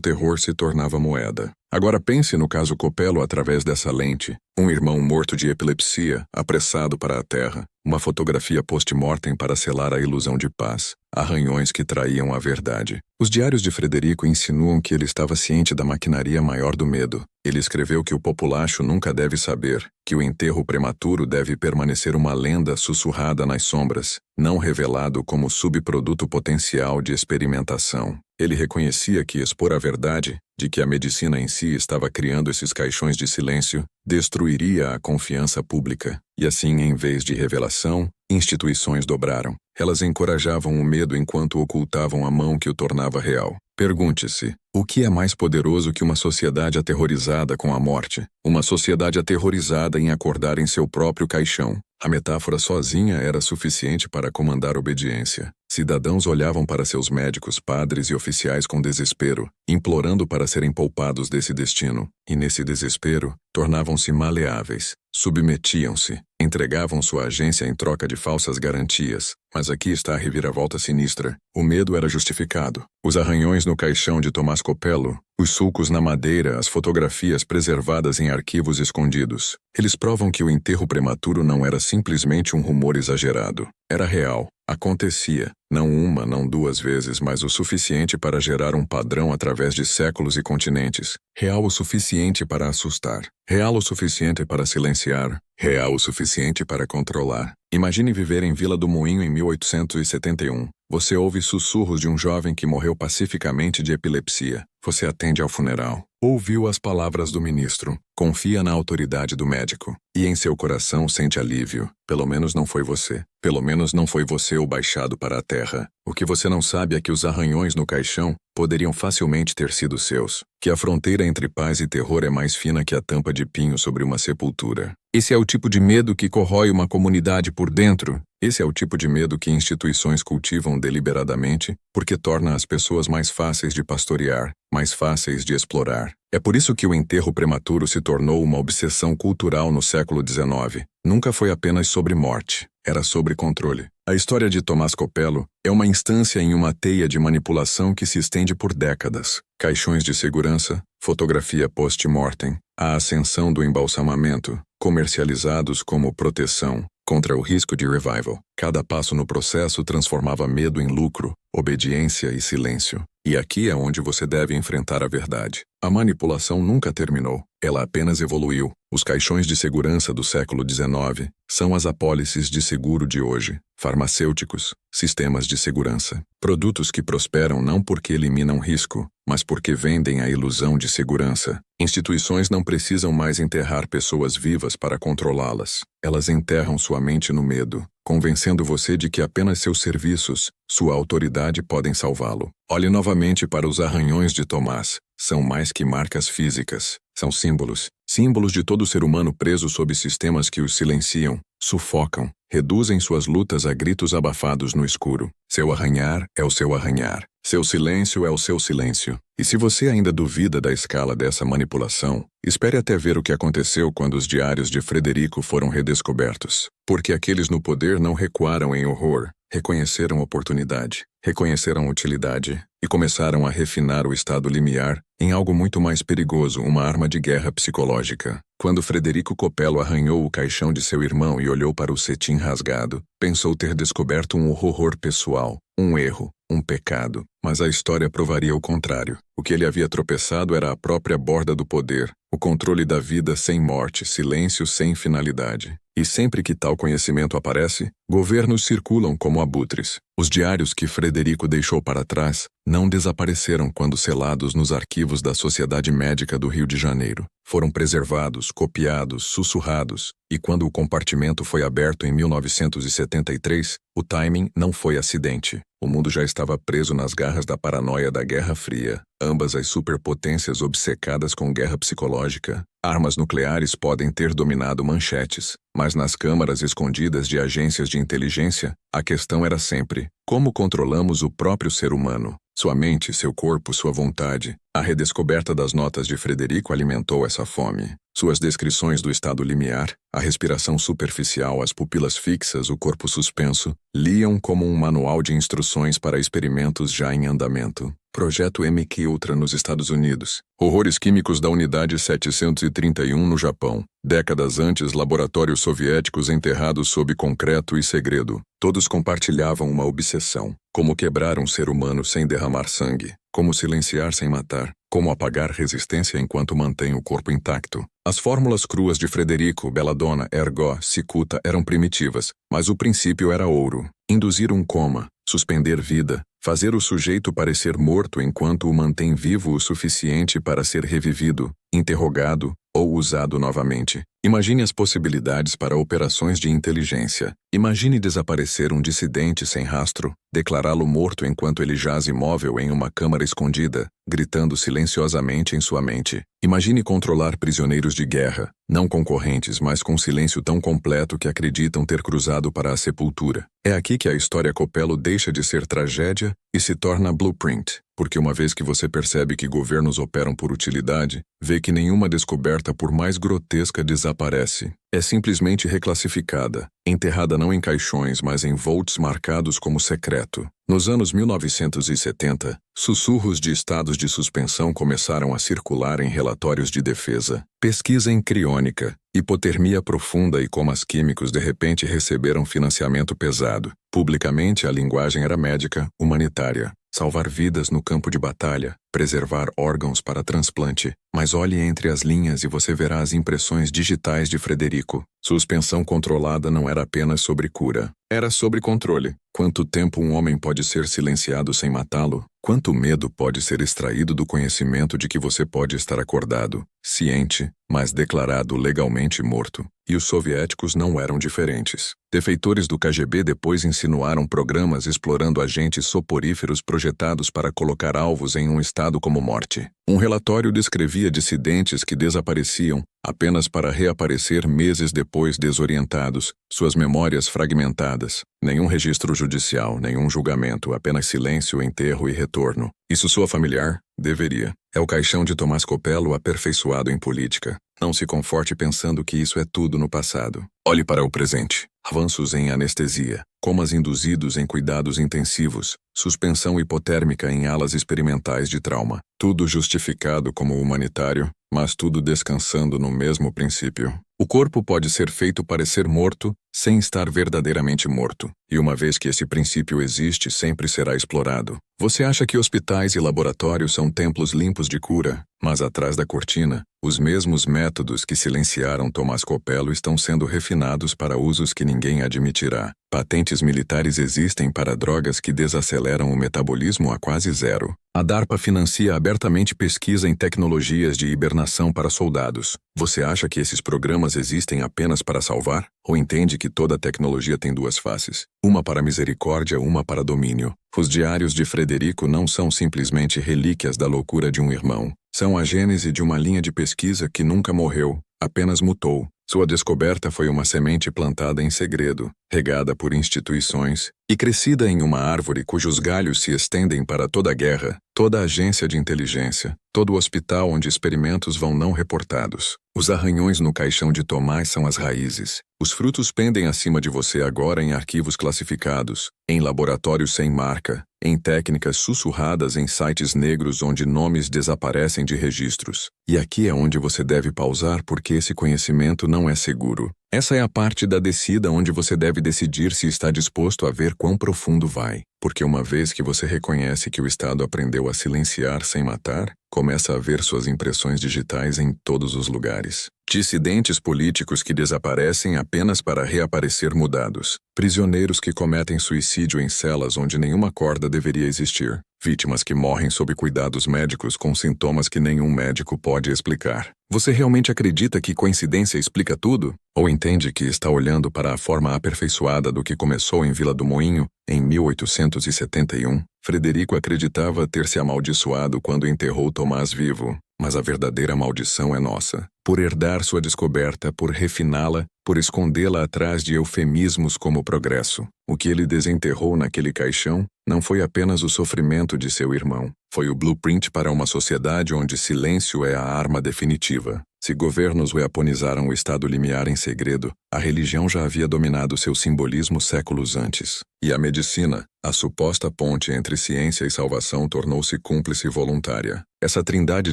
terror se tornava moeda. Agora pense no caso Copello através dessa lente. Um irmão morto de epilepsia, apressado para a terra. Uma fotografia post-mortem para selar a ilusão de paz. Arranhões que traíam a verdade. Os diários de Frederico insinuam que ele estava ciente da maquinaria maior do medo. Ele escreveu que o populacho nunca deve saber, que o enterro prematuro deve permanecer uma lenda sussurrada nas sombras, não revelado como subproduto potencial de experimentação. Ele reconhecia que expor a verdade, de que a medicina em si estava criando esses caixões de silêncio, destruiria a confiança pública. E assim, em vez de revelação, instituições dobraram. Elas encorajavam o medo enquanto ocultavam a mão que o tornava real. Pergunte-se, o que é mais poderoso que uma sociedade aterrorizada com a morte? Uma sociedade aterrorizada em acordar em seu próprio caixão. A metáfora sozinha era suficiente para comandar obediência. Cidadãos olhavam para seus médicos, padres e oficiais com desespero, implorando para serem poupados desse destino. E nesse desespero, tornavam-se maleáveis, submetiam-se, entregavam sua agência em troca de falsas garantias. Mas aqui está a reviravolta sinistra. O medo era justificado. Os arranhões no caixão de Tomás Copello, os sulcos na madeira, as fotografias preservadas em arquivos escondidos. Eles provam que o enterro prematuro não era simplesmente um rumor exagerado. Era real. Acontecia, não uma, não duas vezes, mas o suficiente para gerar um padrão através de séculos e continentes. Real o suficiente para assustar. Real o suficiente para silenciar. Real o suficiente para controlar. Imagine viver em Vila do Moinho em 1871. Você ouve sussurros de um jovem que morreu pacificamente de epilepsia. Você atende ao funeral. Ouviu as palavras do ministro. Confia na autoridade do médico. E em seu coração sente alívio. Pelo menos não foi você. Pelo menos não foi você o baixado para a terra. O que você não sabe é que os arranhões no caixão poderiam facilmente ter sido seus. Que a fronteira entre paz e terror é mais fina que a tampa de pinho sobre uma sepultura. Esse é o tipo de medo que corrói uma comunidade por dentro. Esse é o tipo de medo que instituições cultivam deliberadamente, porque torna as pessoas mais fáceis de pastorear, mais fáceis de explorar. É por isso que o enterro prematuro se tornou uma obsessão cultural no século XIX. Nunca foi apenas sobre morte, era sobre controle. A história de Tomás Copello é uma instância em uma teia de manipulação que se estende por décadas. Caixões de segurança, fotografia post-mortem, a ascensão do embalsamamento, comercializados como proteção contra o risco de revival. Cada passo no processo transformava medo em lucro, obediência e silêncio. E aqui é onde você deve enfrentar a verdade. A manipulação nunca terminou, ela apenas evoluiu. Os caixões de segurança do século XIX são as apólices de seguro de hoje. Farmacêuticos, sistemas de segurança. Produtos que prosperam não porque eliminam risco, mas porque vendem a ilusão de segurança. Instituições não precisam mais enterrar pessoas vivas para controlá-las. Elas enterram sua mente no medo, convencendo você de que apenas seus serviços, sua autoridade podem salvá-lo. Olhe novamente para os arranhões de Tomás. São mais que marcas físicas. São símbolos. Símbolos de todo ser humano preso sob sistemas que os silenciam, sufocam, reduzem suas lutas a gritos abafados no escuro. Seu arranhar é o seu arranhar. Seu silêncio é o seu silêncio. E se você ainda duvida da escala dessa manipulação, espere até ver o que aconteceu quando os diários de Frederico foram redescobertos. Porque aqueles no poder não recuaram em horror, reconheceram oportunidade, reconheceram utilidade e começaram a refinar o estado limiar em algo muito mais perigoso, uma arma de guerra psicológica. Quando Frederico Copello arranhou o caixão de seu irmão e olhou para o cetim rasgado, pensou ter descoberto um horror pessoal, um erro, um pecado, mas a história provaria o contrário. O que ele havia tropeçado era a própria borda do poder, o controle da vida sem morte, silêncio sem finalidade. E sempre que tal conhecimento aparece, governos circulam como abutres. Os diários que Frederico deixou para trás não desapareceram quando selados nos arquivos da Sociedade Médica do Rio de Janeiro. Foram preservados, copiados, sussurrados, e quando o compartimento foi aberto em 1973, o timing não foi acidente. O mundo já estava preso nas garras da paranoia da Guerra Fria. Ambas as superpotências obcecadas com guerra psicológica, armas nucleares podem ter dominado manchetes, mas nas câmaras escondidas de agências de inteligência, a questão era sempre: como controlamos o próprio ser humano? Sua mente, seu corpo, sua vontade. A redescoberta das notas de Frederico alimentou essa fome. Suas descrições do estado limiar, a respiração superficial, as pupilas fixas, o corpo suspenso, liam como um manual de instruções para experimentos já em andamento. Projeto MKUltra nos Estados Unidos. Horrores químicos da Unidade 731 no Japão. Décadas antes, laboratórios soviéticos enterrados sob concreto e segredo. Todos compartilhavam uma obsessão. Como quebrar um ser humano sem derramar sangue. Como silenciar sem matar. Como apagar resistência enquanto mantém o corpo intacto. As fórmulas cruas de Frederico, Belladonna, Ergot, Cicuta eram primitivas, mas o princípio era ouro. Induzir um coma, suspender vida, fazer o sujeito parecer morto enquanto o mantém vivo o suficiente para ser revivido, interrogado ou usado novamente. Imagine as possibilidades para operações de inteligência. Imagine desaparecer um dissidente sem rastro, declará-lo morto enquanto ele jaz imóvel em uma câmara escondida, gritando silenciosamente em sua mente. Imagine controlar prisioneiros de guerra, não concorrentes, mas com silêncio tão completo que acreditam ter cruzado para a sepultura. É aqui que a história Copello deixa de ser tragédia e se torna blueprint, porque uma vez que você percebe que governos operam por utilidade, vê que nenhuma descoberta, por mais grotesca, desaparece. É simplesmente reclassificada, enterrada não em caixões, mas em vaults marcados como secreto. Nos anos 1970, sussurros de estados de suspensão começaram a circular em relatórios de defesa. Pesquisa em criônica, hipotermia profunda e comas químicos de repente receberam financiamento pesado. Publicamente, a linguagem era médica, humanitária. Salvar vidas no campo de batalha, preservar órgãos para transplante. Mas olhe entre as linhas e você verá as impressões digitais de Frederico. Suspensão controlada não era apenas sobre cura. Era sobre controle. Quanto tempo um homem pode ser silenciado sem matá-lo? Quanto medo pode ser extraído do conhecimento de que você pode estar acordado, ciente, mas declarado legalmente morto? E os soviéticos não eram diferentes. Defeitores do KGB depois insinuaram programas explorando agentes soporíferos projetados para colocar alvos em um estado como morte. Um relatório descrevia dissidentes que desapareciam apenas para reaparecer meses depois desorientados, suas memórias fragmentadas. Nenhum registro judicial, nenhum julgamento, apenas silêncio, enterro e retorno. Isso soa familiar? Deveria. É o caixão de Tomás Copello aperfeiçoado em política. Não se conforte pensando que isso é tudo no passado. Olhe para o presente. Avanços em anestesia, comas induzidos em cuidados intensivos, suspensão hipotérmica em alas experimentais de trauma. Tudo justificado como humanitário, mas tudo descansando no mesmo princípio. O corpo pode ser feito parecer morto sem estar verdadeiramente morto. E uma vez que esse princípio existe, sempre será explorado. Você acha que hospitais e laboratórios são templos limpos de cura, mas atrás da cortina, os mesmos métodos que silenciaram Tomás Copello estão sendo refinados para usos que ninguém admitirá. Patentes militares existem para drogas que desaceleram o metabolismo a quase zero. A DARPA financia abertamente pesquisa em tecnologias de hibernação para soldados. Você acha que esses programas existem apenas para salvar? Ou entende que toda tecnologia tem duas faces? Uma para misericórdia, uma para domínio. Os diários de Frederico não são simplesmente relíquias da loucura de um irmão. São a gênese de uma linha de pesquisa que nunca morreu, apenas mutou. Sua descoberta foi uma semente plantada em segredo, regada por instituições, e crescida em uma árvore cujos galhos se estendem para toda a guerra, toda a agência de inteligência, todo o hospital onde experimentos vão não reportados. Os arranhões no caixão de Tomás são as raízes. Os frutos pendem acima de você agora em arquivos classificados, em laboratórios sem marca, em técnicas sussurradas em sites negros onde nomes desaparecem de registros. E aqui é onde você deve pausar porque esse conhecimento não é seguro. Essa é a parte da descida onde você deve decidir se está disposto a ver quão profundo vai. Porque uma vez que você reconhece que o Estado aprendeu a silenciar sem matar, começa a ver suas impressões digitais em todos os lugares. Dissidentes políticos que desaparecem apenas para reaparecer mudados. Prisioneiros que cometem suicídio em celas onde nenhuma corda deveria existir. Vítimas que morrem sob cuidados médicos com sintomas que nenhum médico pode explicar. Você realmente acredita que coincidência explica tudo? Ou entende que está olhando para a forma aperfeiçoada do que começou em Vila do Moinho, em 1871? Frederico acreditava ter se amaldiçoado quando enterrou Tomás vivo. Mas a verdadeira maldição é nossa. Por herdar sua descoberta, por refiná-la, por escondê-la atrás de eufemismos como progresso. O que ele desenterrou naquele caixão não foi apenas o sofrimento de seu irmão. Foi o blueprint para uma sociedade onde silêncio é a arma definitiva. Se governos weaponizaram o estado limiar em segredo, a religião já havia dominado seu simbolismo séculos antes. E a medicina, a suposta ponte entre ciência e salvação, tornou-se cúmplice voluntária. Essa trindade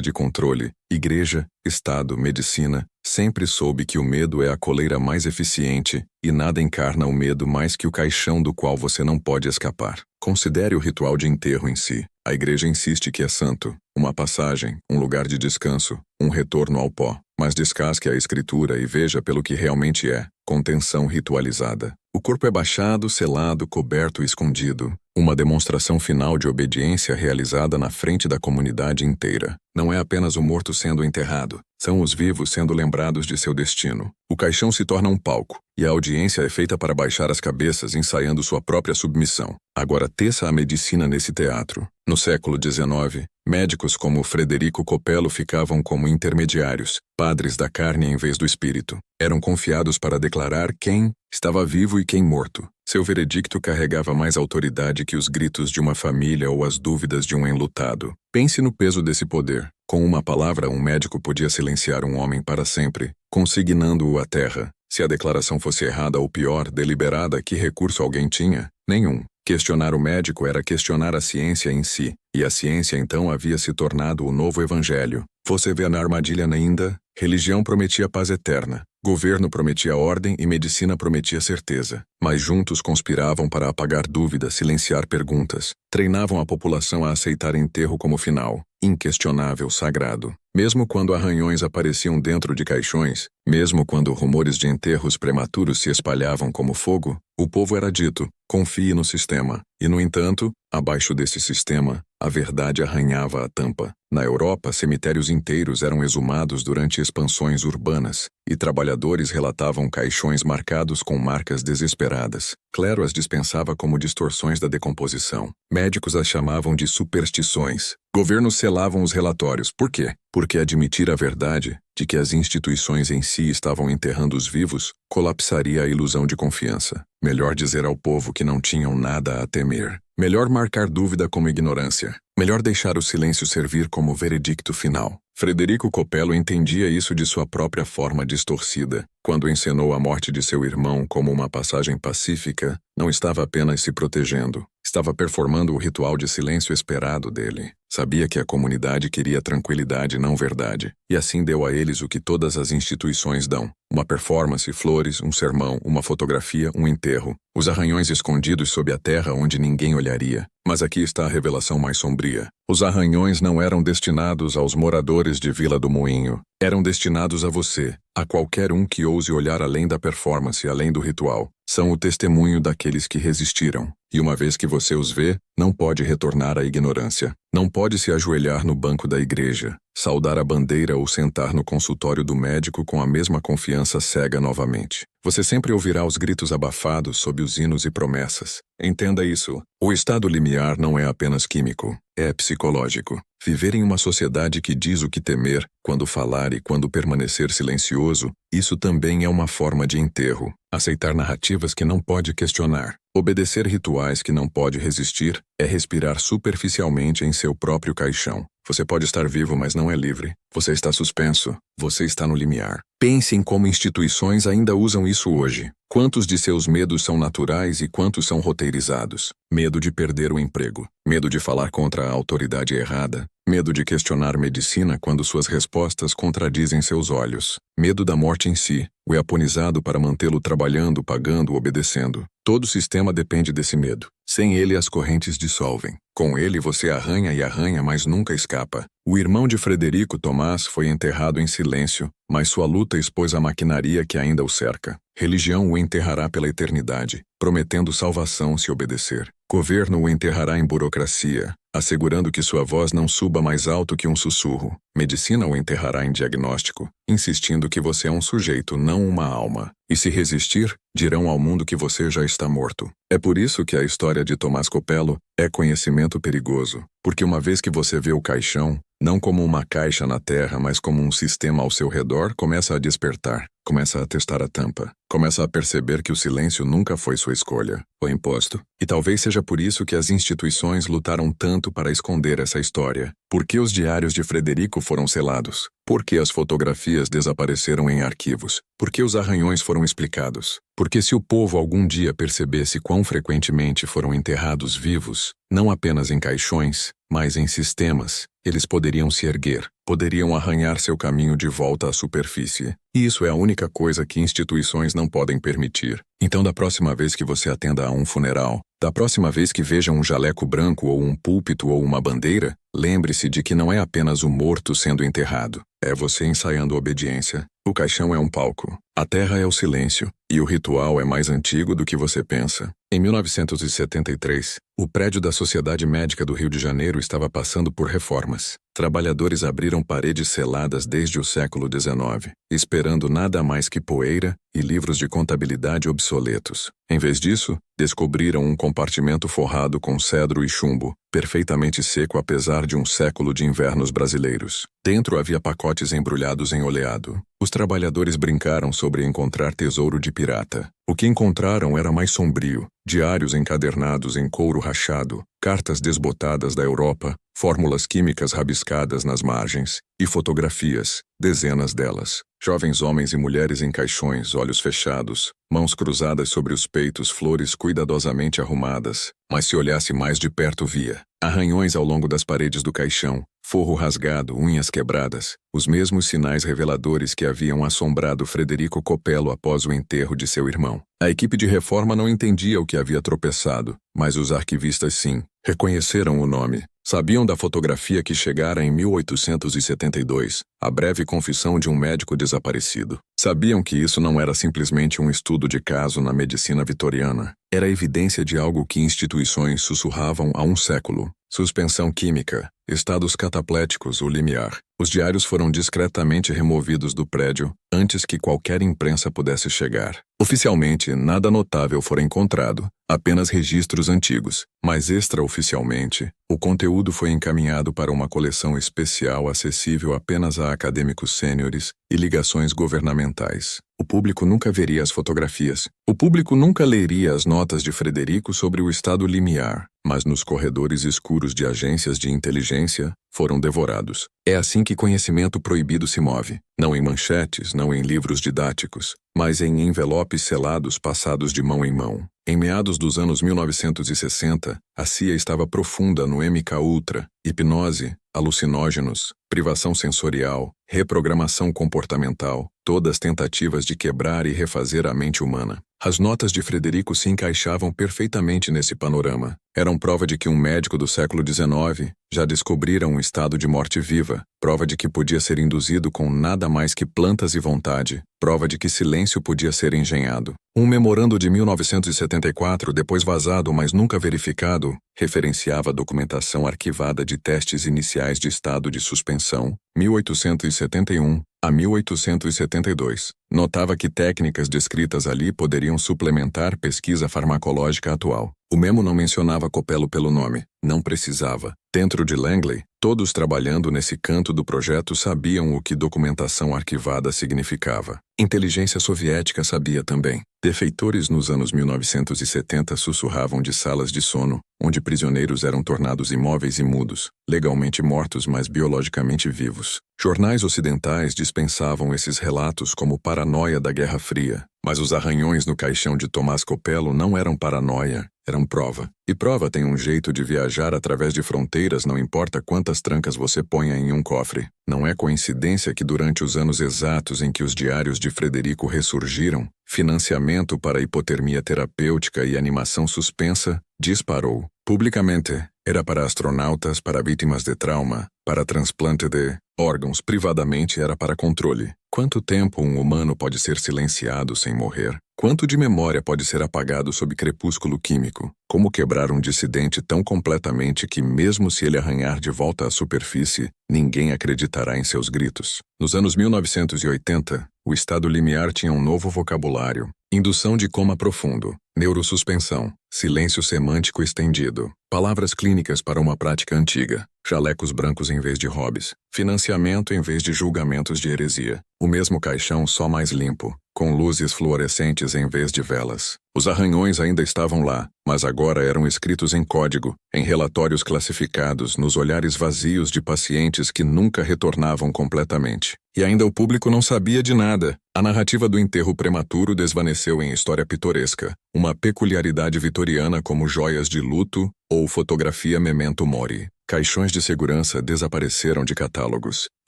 de controle, igreja, Estado, medicina, sempre soube que o medo é a coleira mais eficiente e nada encarna o medo mais que o caixão do qual você não pode escapar. Considere o ritual de enterro em si. A igreja insiste que é santo, uma passagem, um lugar de descanso, um retorno ao pó. Mas descasque a escritura e veja pelo que realmente é, contenção ritualizada. O corpo é baixado, selado, coberto e escondido. Uma demonstração final de obediência realizada na frente da comunidade inteira. Não é apenas o morto sendo enterrado, são os vivos sendo lembrados de seu destino. O caixão se torna um palco, e a audiência é feita para baixar as cabeças ensaiando sua própria submissão. Agora teça a medicina nesse teatro. No século XIX, médicos como Frederico Copello ficavam como intermediários, padres da carne em vez do espírito. Eram confiados para declarar quem estava vivo e quem morto. Seu veredicto carregava mais autoridade que os gritos de uma família ou as dúvidas de um enlutado. Pense no peso desse poder. Com uma palavra, um médico podia silenciar um homem para sempre, consignando-o à terra. Se a declaração fosse errada ou pior, deliberada, que recurso alguém tinha? Nenhum. Questionar o médico era questionar a ciência em si, e a ciência então havia se tornado o novo evangelho. Você vê na armadilha ainda? Religião prometia paz eterna, governo prometia ordem e medicina prometia certeza. Mas juntos conspiravam para apagar dúvidas, silenciar perguntas. Treinavam a população a aceitar enterro como final, inquestionável, sagrado. Mesmo quando arranhões apareciam dentro de caixões, mesmo quando rumores de enterros prematuros se espalhavam como fogo, o povo era dito, confie no sistema. E, no entanto, abaixo desse sistema, a verdade arranhava a tampa. Na Europa, cemitérios inteiros eram exumados durante expansões urbanas, e trabalhadores relatavam caixões marcados com marcas desesperadas. Clero as dispensava como distorções da decomposição. Médicos as chamavam de superstições. Governos selavam os relatórios. Por quê? Porque admitir a verdade de que as instituições em si estavam enterrando os vivos colapsaria a ilusão de confiança. Melhor dizer ao povo que não tinham nada a temer. Melhor marcar dúvida como ignorância. Melhor deixar o silêncio servir como veredicto final. Frederico Copello entendia isso de sua própria forma distorcida. Quando encenou a morte de seu irmão como uma passagem pacífica, não estava apenas se protegendo. Estava performando o ritual de silêncio esperado dele. Sabia que a comunidade queria tranquilidade, não verdade. E assim deu a eles o que todas as instituições dão. Uma performance, flores, um sermão, uma fotografia, um enterro. Os arranhões escondidos sob a terra onde ninguém olharia. Mas aqui está a revelação mais sombria. Os arranhões não eram destinados aos moradores de Vila do Moinho. Eram destinados a você, a qualquer um que ouse olhar além da performance, além do ritual. São o testemunho daqueles que resistiram. E uma vez que você os vê, não pode retornar à ignorância. Não pode se ajoelhar no banco da igreja, saudar a bandeira ou sentar no consultório do médico com a mesma confiança cega novamente. Você sempre ouvirá os gritos abafados sob os hinos e promessas. Entenda isso. O estado limiar não é apenas químico, é psicológico. Viver em uma sociedade que diz o que temer, quando falar e quando permanecer silencioso, isso também é uma forma de enterro. aceitar narrativas que não pode questionar, obedecer rituais que não pode resistir, é respirar superficialmente em seu próprio caixão. Você pode estar vivo, mas não é livre. Você está suspenso. Você está no limiar. Pense em como instituições ainda usam isso hoje. Quantos de seus medos são naturais e quantos são roteirizados? Medo de perder o emprego. Medo de falar contra a autoridade errada. Medo de questionar medicina quando suas respostas contradizem seus olhos. Medo da morte em si, o eaponizado para mantê-lo trabalhando, pagando, obedecendo. Todo sistema depende desse medo. Sem ele, as correntes dissolvem. Com ele, você arranha e arranha, mas nunca escapa. O irmão de Frederico, Tomás, foi enterrado em silêncio, mas sua luta expôs a maquinaria que ainda o cerca. Religião o enterrará pela eternidade, prometendo salvação se obedecer. Governo o enterrará em burocracia, assegurando que sua voz não suba mais alto que um sussurro. Medicina o enterrará em diagnóstico, insistindo que você é um sujeito, não uma alma. E se resistir, dirão ao mundo que você já está morto. É por isso que a história de Tomás Copello é conhecimento perigoso, porque uma vez que você vê o caixão, não como uma caixa na terra, mas como um sistema ao seu redor, começa a despertar, começa a testar a tampa, começa a perceber que o silêncio nunca foi sua escolha, foi imposto. E talvez seja por isso que as instituições lutaram tanto para esconder essa história. Por que os diários de Frederico foram selados? Por que as fotografias desapareceram em arquivos? Por que os arranhões foram explicados? Porque se o povo algum dia percebesse quão frequentemente foram enterrados vivos, não apenas em caixões, mas em sistemas, eles poderiam se erguer, poderiam arranhar seu caminho de volta à superfície. E isso é a única coisa que instituições não podem permitir. Então, da próxima vez que você atenda a um funeral, da próxima vez que veja um jaleco branco ou um púlpito ou uma bandeira, lembre-se de que não é apenas o morto sendo enterrado, é você ensaiando obediência. O caixão é um palco, a terra é o silêncio, e o ritual é mais antigo do que você pensa. Em 1973, o prédio da Sociedade Médica do Rio de Janeiro estava passando por reformas. Trabalhadores abriram paredes seladas desde o século XIX, esperando nada mais que poeira e livros de contabilidade obsoletos. Em vez disso, descobriram um compartimento forrado com cedro e chumbo, perfeitamente seco apesar de um século de invernos brasileiros. Dentro havia pacotes embrulhados em oleado. Os trabalhadores brincaram sobre encontrar tesouro de pirata. O que encontraram era mais sombrio: diários encadernados em couro rachado, cartas desbotadas da Europa, fórmulas químicas rabiscadas nas margens, e fotografias, dezenas delas. Jovens homens e mulheres em caixões, olhos fechados, mãos cruzadas sobre os peitos, flores cuidadosamente arrumadas. Mas se olhasse mais de perto via arranhões ao longo das paredes do caixão, forro rasgado, unhas quebradas, os mesmos sinais reveladores que haviam assombrado Frederico Copello após o enterro de seu irmão. A equipe de reforma não entendia o que havia tropeçado, mas os arquivistas sim. Reconheceram o nome. Sabiam da fotografia que chegara em 1872, a breve confissão de um médico desaparecido. Sabiam que isso não era simplesmente um estudo de caso na medicina vitoriana. Era evidência de algo que instituições sussurravam há um século. Suspensão química, estados catapléticos, o limiar. Os diários foram discretamente removidos do prédio antes que qualquer imprensa pudesse chegar. Oficialmente, nada notável fora encontrado, apenas registros antigos, mas extraoficialmente, o conteúdo foi encaminhado para uma coleção especial acessível apenas a acadêmicos sêniores e ligações governamentais. O público nunca veria as fotografias. O público nunca leria as notas de Frederico sobre o estado limiar, mas nos corredores escuros de agências de inteligência foram devorados. É assim que conhecimento proibido se move, não em manchetes, não em livros didáticos, mas em envelopes selados passados de mão em mão. Em meados dos anos 1960, a CIA estava profunda no MK-Ultra, hipnose, alucinógenos, privação sensorial, reprogramação comportamental, todas tentativas de quebrar e refazer a mente humana. As notas de Frederico se encaixavam perfeitamente nesse panorama. Eram prova de que um médico do século XIX já descobrira um estado de morte viva, prova de que podia ser induzido com nada mais que plantas e vontade, prova de que silêncio podia ser engenhado. Um memorando de 1974, depois vazado, mas nunca verificado, referenciava a documentação arquivada de testes iniciais de estado de suspensão, 1871 a 1872. Notava que técnicas descritas ali poderiam suplementar pesquisa farmacológica atual. O memo não mencionava Copello pelo nome. Não precisava. Dentro de Langley, todos trabalhando nesse canto do projeto sabiam o que documentação arquivada significava. Inteligência soviética sabia também. Defeitores nos anos 1970 sussurravam de salas de sono, onde prisioneiros eram tornados imóveis e mudos, legalmente mortos, mas biologicamente vivos. Jornais ocidentais dispensavam esses relatos como paranoia da Guerra Fria, mas os arranhões no caixão de Tomás Copello não eram paranoia, eram prova. E prova tem um jeito de viajar através de fronteiras, não importa quantas trancas você ponha em um cofre. Não é coincidência que durante os anos exatos em que os diários de Frederico ressurgiram, financiamento para hipotermia terapêutica e animação suspensa disparou. Publicamente, era para astronautas, para vítimas de trauma, para transplante de órgãos. Privadamente era para controle. Quanto tempo um humano pode ser silenciado sem morrer? Quanto de memória pode ser apagado sob crepúsculo químico? Como quebrar um dissidente tão completamente que, mesmo se ele arranhar de volta à superfície, ninguém acreditará em seus gritos? Nos anos 1980, o estado limiar tinha um novo vocabulário. Indução de coma profundo, neurosuspensão, silêncio semântico estendido, palavras clínicas para uma prática antiga, jalecos brancos em vez de hobbies, financiamento em vez de julgamentos de heresia. O mesmo caixão, só mais limpo, com luzes fluorescentes em vez de velas. Os arranhões ainda estavam lá, mas agora eram escritos em código, em relatórios classificados, nos olhares vazios de pacientes que nunca retornavam completamente. E ainda o público não sabia de nada. A narrativa do enterro prematuro desvaneceu em história pitoresca, uma peculiaridade vitoriana como joias de luto ou fotografia memento mori. Caixões de segurança desapareceram de catálogos.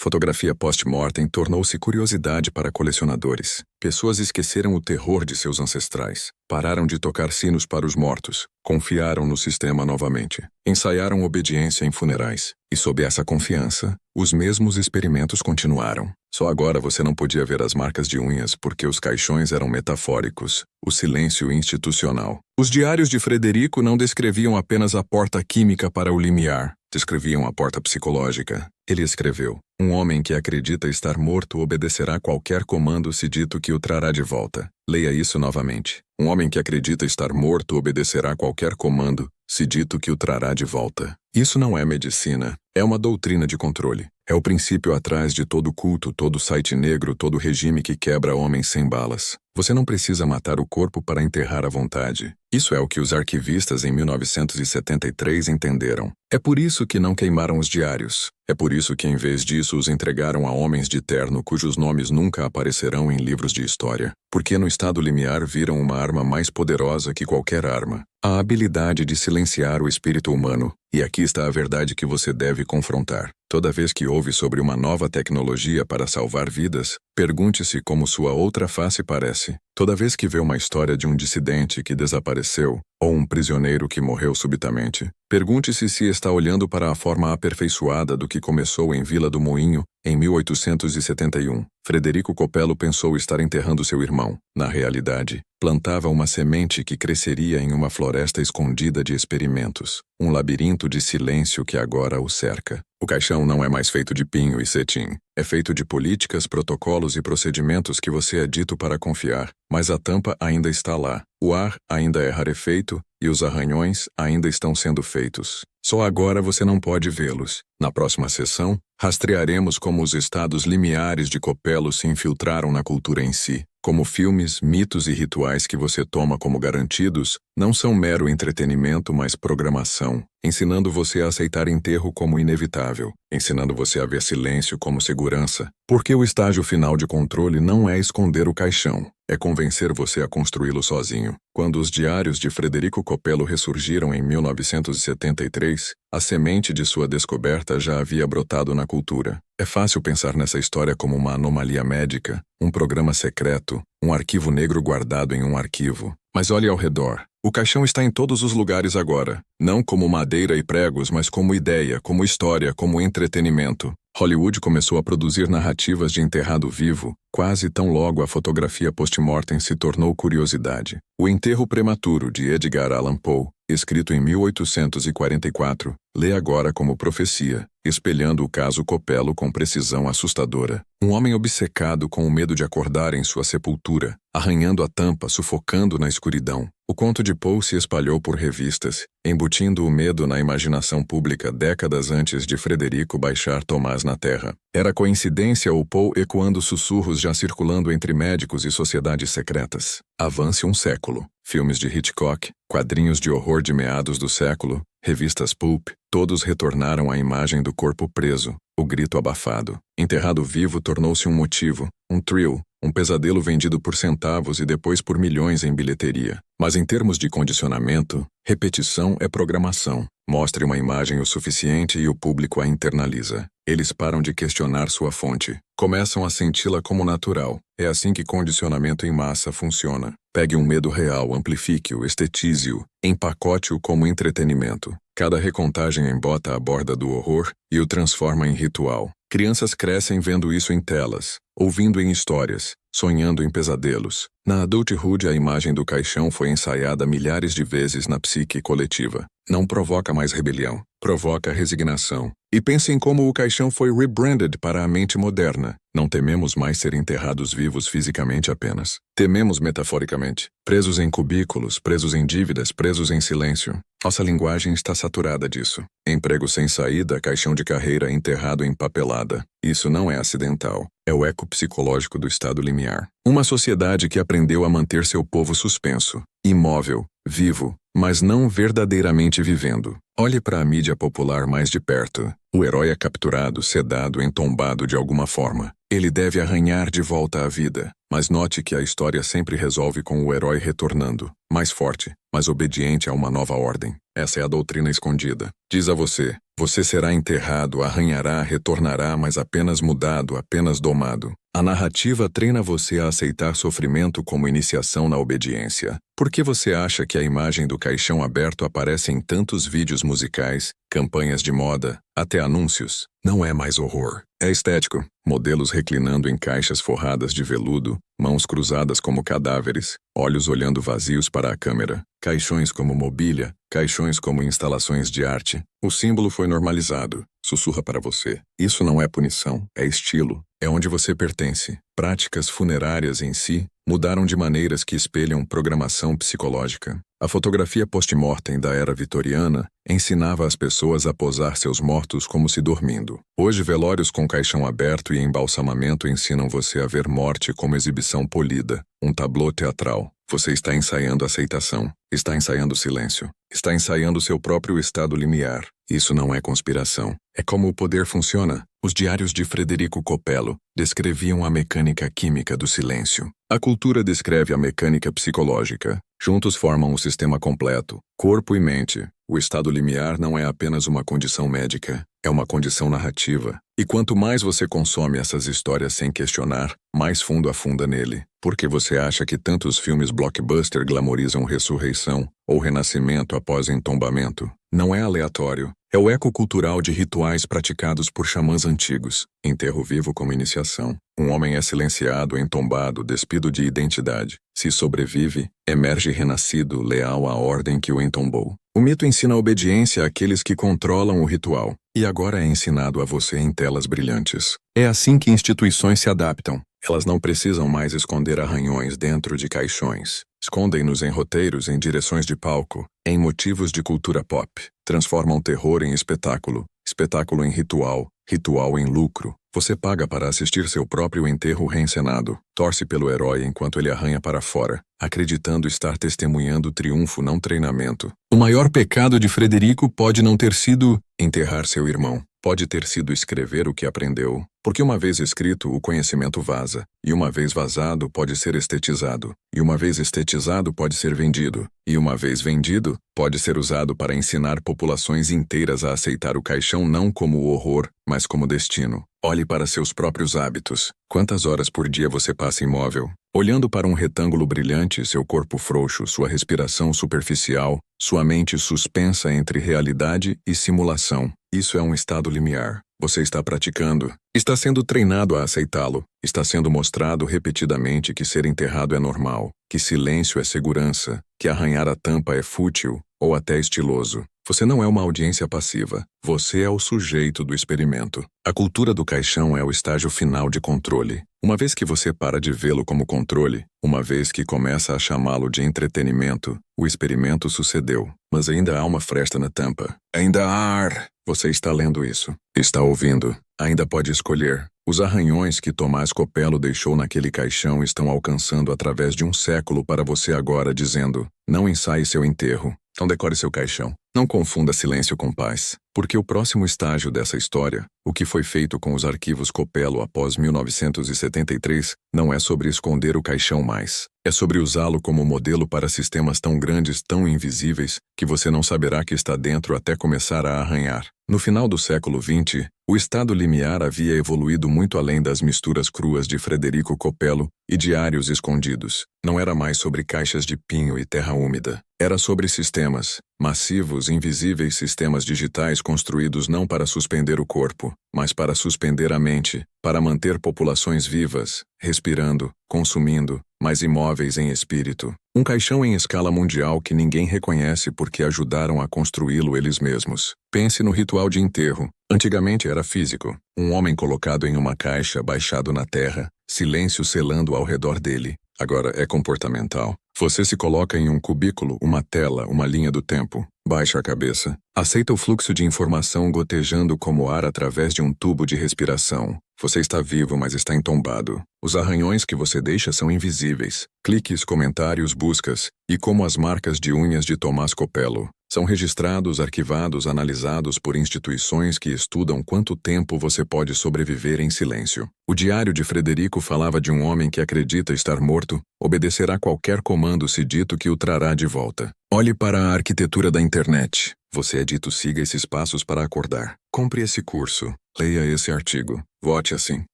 Fotografia post-mortem tornou-se curiosidade para colecionadores. Pessoas esqueceram o terror de seus ancestrais. Pararam de tocar sinos para os mortos. Confiaram no sistema novamente. Ensaiaram obediência em funerais. E sob essa confiança, os mesmos experimentos continuaram. Só agora você não podia ver as marcas de unhas porque os caixões eram metafóricos. O silêncio institucional. Os diários de Frederico não descreviam apenas a porta química para o limiar. Descreviam a porta psicológica. Ele escreveu: um homem que acredita estar morto obedecerá qualquer comando se dito que o trará de volta. Leia isso novamente. Um homem que acredita estar morto obedecerá qualquer comando se dito que o trará de volta. Isso não é medicina. É uma doutrina de controle. É o princípio atrás de todo culto, todo site negro, todo regime que quebra homens sem balas. Você não precisa matar o corpo para enterrar a vontade. Isso é o que os arquivistas em 1973 entenderam. É por isso que não queimaram os diários. É por isso que, em vez disso, os entregaram a homens de terno cujos nomes nunca aparecerão em livros de história. Porque no estado limiar viram uma arma mais poderosa que qualquer arma. A habilidade de silenciar o espírito humano. E aqui está a verdade que você deve confrontar. Toda vez que ouve sobre uma nova tecnologia para salvar vidas, pergunte-se como sua outra face parece. Toda vez que vê uma história de um dissidente que desapareceu, ou um prisioneiro que morreu subitamente, pergunte-se se está olhando para a forma aperfeiçoada do que começou em Vila do Moinho, em 1871. Frederico Copello pensou estar enterrando seu irmão. Na realidade, plantava uma semente que cresceria em uma floresta escondida de experimentos, um labirinto de silêncio que agora o cerca. O caixão não é mais feito de pinho e cetim. É feito de políticas, protocolos e procedimentos que você é dito para confiar, mas a tampa ainda está lá. O ar ainda é rarefeito e os arranhões ainda estão sendo feitos. Só agora você não pode vê-los. Na próxima sessão, rastrearemos como os estados limiares de Copello se infiltraram na cultura em si. Como filmes, mitos e rituais que você toma como garantidos não são mero entretenimento, mas programação, ensinando você a aceitar enterro como inevitável, ensinando você a ver silêncio como segurança, porque o estágio final de controle não é esconder o caixão, é convencer você a construí-lo sozinho. Quando os diários de Frederico Copello ressurgiram em 1973, a semente de sua descoberta já havia brotado na cultura. É fácil pensar nessa história como uma anomalia médica, um programa secreto, um arquivo negro guardado em um arquivo. Mas olhe ao redor. O caixão está em todos os lugares agora. Não como madeira e pregos, mas como ideia, como história, como entretenimento. Hollywood começou a produzir narrativas de enterrado vivo, quase tão logo a fotografia post-mortem se tornou curiosidade. O Enterro Prematuro, de Edgar Allan Poe, escrito em 1844, lê agora como profecia, espelhando o caso Copello com precisão assustadora. Um homem obcecado com o medo de acordar em sua sepultura, arranhando a tampa, sufocando na escuridão. O conto de Poe se espalhou por revistas, embutindo o medo na imaginação pública décadas antes de Frederico baixar Tomás na terra. Era coincidência ou Poe ecoando sussurros já circulando entre médicos e sociedades secretas? Avance um século. Filmes de Hitchcock, quadrinhos de horror de meados do século, revistas pulp, todos retornaram à imagem do corpo preso, o grito abafado. Enterrado vivo tornou-se um motivo, um thrill, um pesadelo vendido por centavos e depois por milhões em bilheteria. Mas em termos de condicionamento, repetição é programação. Mostre uma imagem o suficiente e o público a internaliza. Eles param de questionar sua fonte. Começam a senti-la como natural. É assim que condicionamento em massa funciona. Pegue um medo real, amplifique-o, estetize-o, empacote-o como entretenimento. Cada recontagem embota a borda do horror e o transforma em ritual. Crianças crescem vendo isso em telas, ouvindo em histórias, sonhando em pesadelos. Na adulthood, a imagem do caixão foi ensaiada milhares de vezes na psique coletiva. Não provoca mais rebelião, provoca resignação. E pensem como o caixão foi rebranded para a mente moderna. Não tememos mais ser enterrados vivos fisicamente apenas. Tememos metaforicamente. Presos em cubículos, presos em dívidas, presos em silêncio. Nossa linguagem está saturada disso. Emprego sem saída, caixão de carreira enterrado em papelada. Isso não é acidental. É o eco psicológico do estado limiar. Uma sociedade que aprendeu a manter seu povo suspenso, imóvel, vivo, mas não verdadeiramente vivendo. Olhe para a mídia popular mais de perto. O herói é capturado, sedado, entombado de alguma forma. Ele deve arranhar de volta à vida. Mas note que a história sempre resolve com o herói retornando, mais forte, mais obediente a uma nova ordem. Essa é a doutrina escondida. Diz a você, você será enterrado, arranhará, retornará, mas apenas mudado, apenas domado. A narrativa treina você a aceitar sofrimento como iniciação na obediência. Por que você acha que a imagem do caixão aberto aparece em tantos vídeos musicais, campanhas de moda, até anúncios? Não é mais horror. É estético. Modelos reclinando em caixas forradas de veludo, mãos cruzadas como cadáveres, olhos olhando vazios para a câmera, caixões como mobília, caixões como instalações de arte. O símbolo foi normalizado. Sussurra para você. Isso não é punição, é estilo. É onde você pertence. Práticas funerárias em si mudaram de maneiras que espelham programação psicológica. A fotografia post-mortem da era vitoriana ensinava as pessoas a posar seus mortos como se dormindo. Hoje, velórios com caixão aberto e embalsamamento ensinam você a ver morte como exibição polida, um tablô teatral. Você está ensaiando aceitação, está ensaiando silêncio, está ensaiando seu próprio estado limiar. Isso não é conspiração. É como o poder funciona. Os diários de Frederico Copello descreviam a mecânica química do silêncio. A cultura descreve a mecânica psicológica. Juntos formam um sistema completo, corpo e mente. O estado limiar não é apenas uma condição médica, é uma condição narrativa. E quanto mais você consome essas histórias sem questionar, mais fundo afunda nele. Porque você acha que tantos filmes blockbuster glamorizam ressurreição ou renascimento após entombamento? Não é aleatório. É o eco cultural de rituais praticados por xamãs antigos. Enterro vivo como iniciação. Um homem é silenciado, entombado, despido de identidade. Se sobrevive, emerge renascido, leal à ordem que o entombou. O mito ensina a obediência àqueles que controlam o ritual. E agora é ensinado a você em telas brilhantes. É assim que instituições se adaptam. Elas não precisam mais esconder arranhões dentro de caixões. Escondem-nos em roteiros, em direções de palco, em motivos de cultura pop. Transformam terror em espetáculo, espetáculo em ritual, ritual em lucro. Você paga para assistir seu próprio enterro reencenado. Torce pelo herói enquanto ele arranha para fora, acreditando estar testemunhando triunfo, não treinamento. O maior pecado de Frederico pode não ter sido enterrar seu irmão. Pode ter sido escrever o que aprendeu, porque uma vez escrito, o conhecimento vaza, e uma vez vazado, pode ser estetizado, e uma vez estetizado, pode ser vendido, e uma vez vendido, pode ser usado para ensinar populações inteiras a aceitar o caixão não como o horror, mas como destino. Olhe para seus próprios hábitos. Quantas horas por dia você passa imóvel? Olhando para um retângulo brilhante, seu corpo frouxo, sua respiração superficial, sua mente suspensa entre realidade e simulação. Isso é um estado limiar. Você está praticando. Está sendo treinado a aceitá-lo. Está sendo mostrado repetidamente que ser enterrado é normal, que silêncio é segurança, que arranhar a tampa é fútil ou até estiloso. Você não é uma audiência passiva. Você é o sujeito do experimento. A cultura do caixão é o estágio final de controle. Uma vez que você para de vê-lo como controle, uma vez que começa a chamá-lo de entretenimento, o experimento sucedeu. Mas ainda há uma fresta na tampa. Ainda há ar. Você está lendo isso. Está ouvindo. Ainda pode escolher. Os arranhões que Tomás Copello deixou naquele caixão estão alcançando através de um século para você agora, dizendo: não ensaie seu enterro. Não decore seu caixão. Não confunda silêncio com paz. Porque o próximo estágio dessa história, o que foi feito com os arquivos Copello após 1973, não é sobre esconder o caixão mais. É sobre usá-lo como modelo para sistemas tão grandes, tão invisíveis, que você não saberá que está dentro até começar a arranhar. No final do século XX, o estado limiar havia evoluído muito além das misturas cruas de Frederico Copello e diários escondidos. Não era mais sobre caixas de pinho e terra úmida. Era sobre sistemas, massivos, invisíveis sistemas digitais construídos não para suspender o corpo, mas para suspender a mente, para manter populações vivas, respirando, consumindo, mas imóveis em espírito. Um caixão em escala mundial que ninguém reconhece porque ajudaram a construí-lo eles mesmos. Pense no ritual de enterro. Antigamente era físico. Um homem colocado em uma caixa, baixado na terra, silêncio selando ao redor dele. Agora é comportamental. Você se coloca em um cubículo, uma tela, uma linha do tempo. Baixa a cabeça. Aceita o fluxo de informação gotejando como ar através de um tubo de respiração. Você está vivo, mas está entombado. Os arranhões que você deixa são invisíveis. Cliques, comentários, buscas, e como as marcas de unhas de Tomás Copello. São registrados, arquivados, analisados por instituições que estudam quanto tempo você pode sobreviver em silêncio. O diário de Frederico falava de um homem que acredita estar morto, obedecerá qualquer comando se dito que o trará de volta. Olhe para a arquitetura da internet. Você é dito siga esses passos para acordar. Compre esse curso. Leia esse artigo. Vote assim.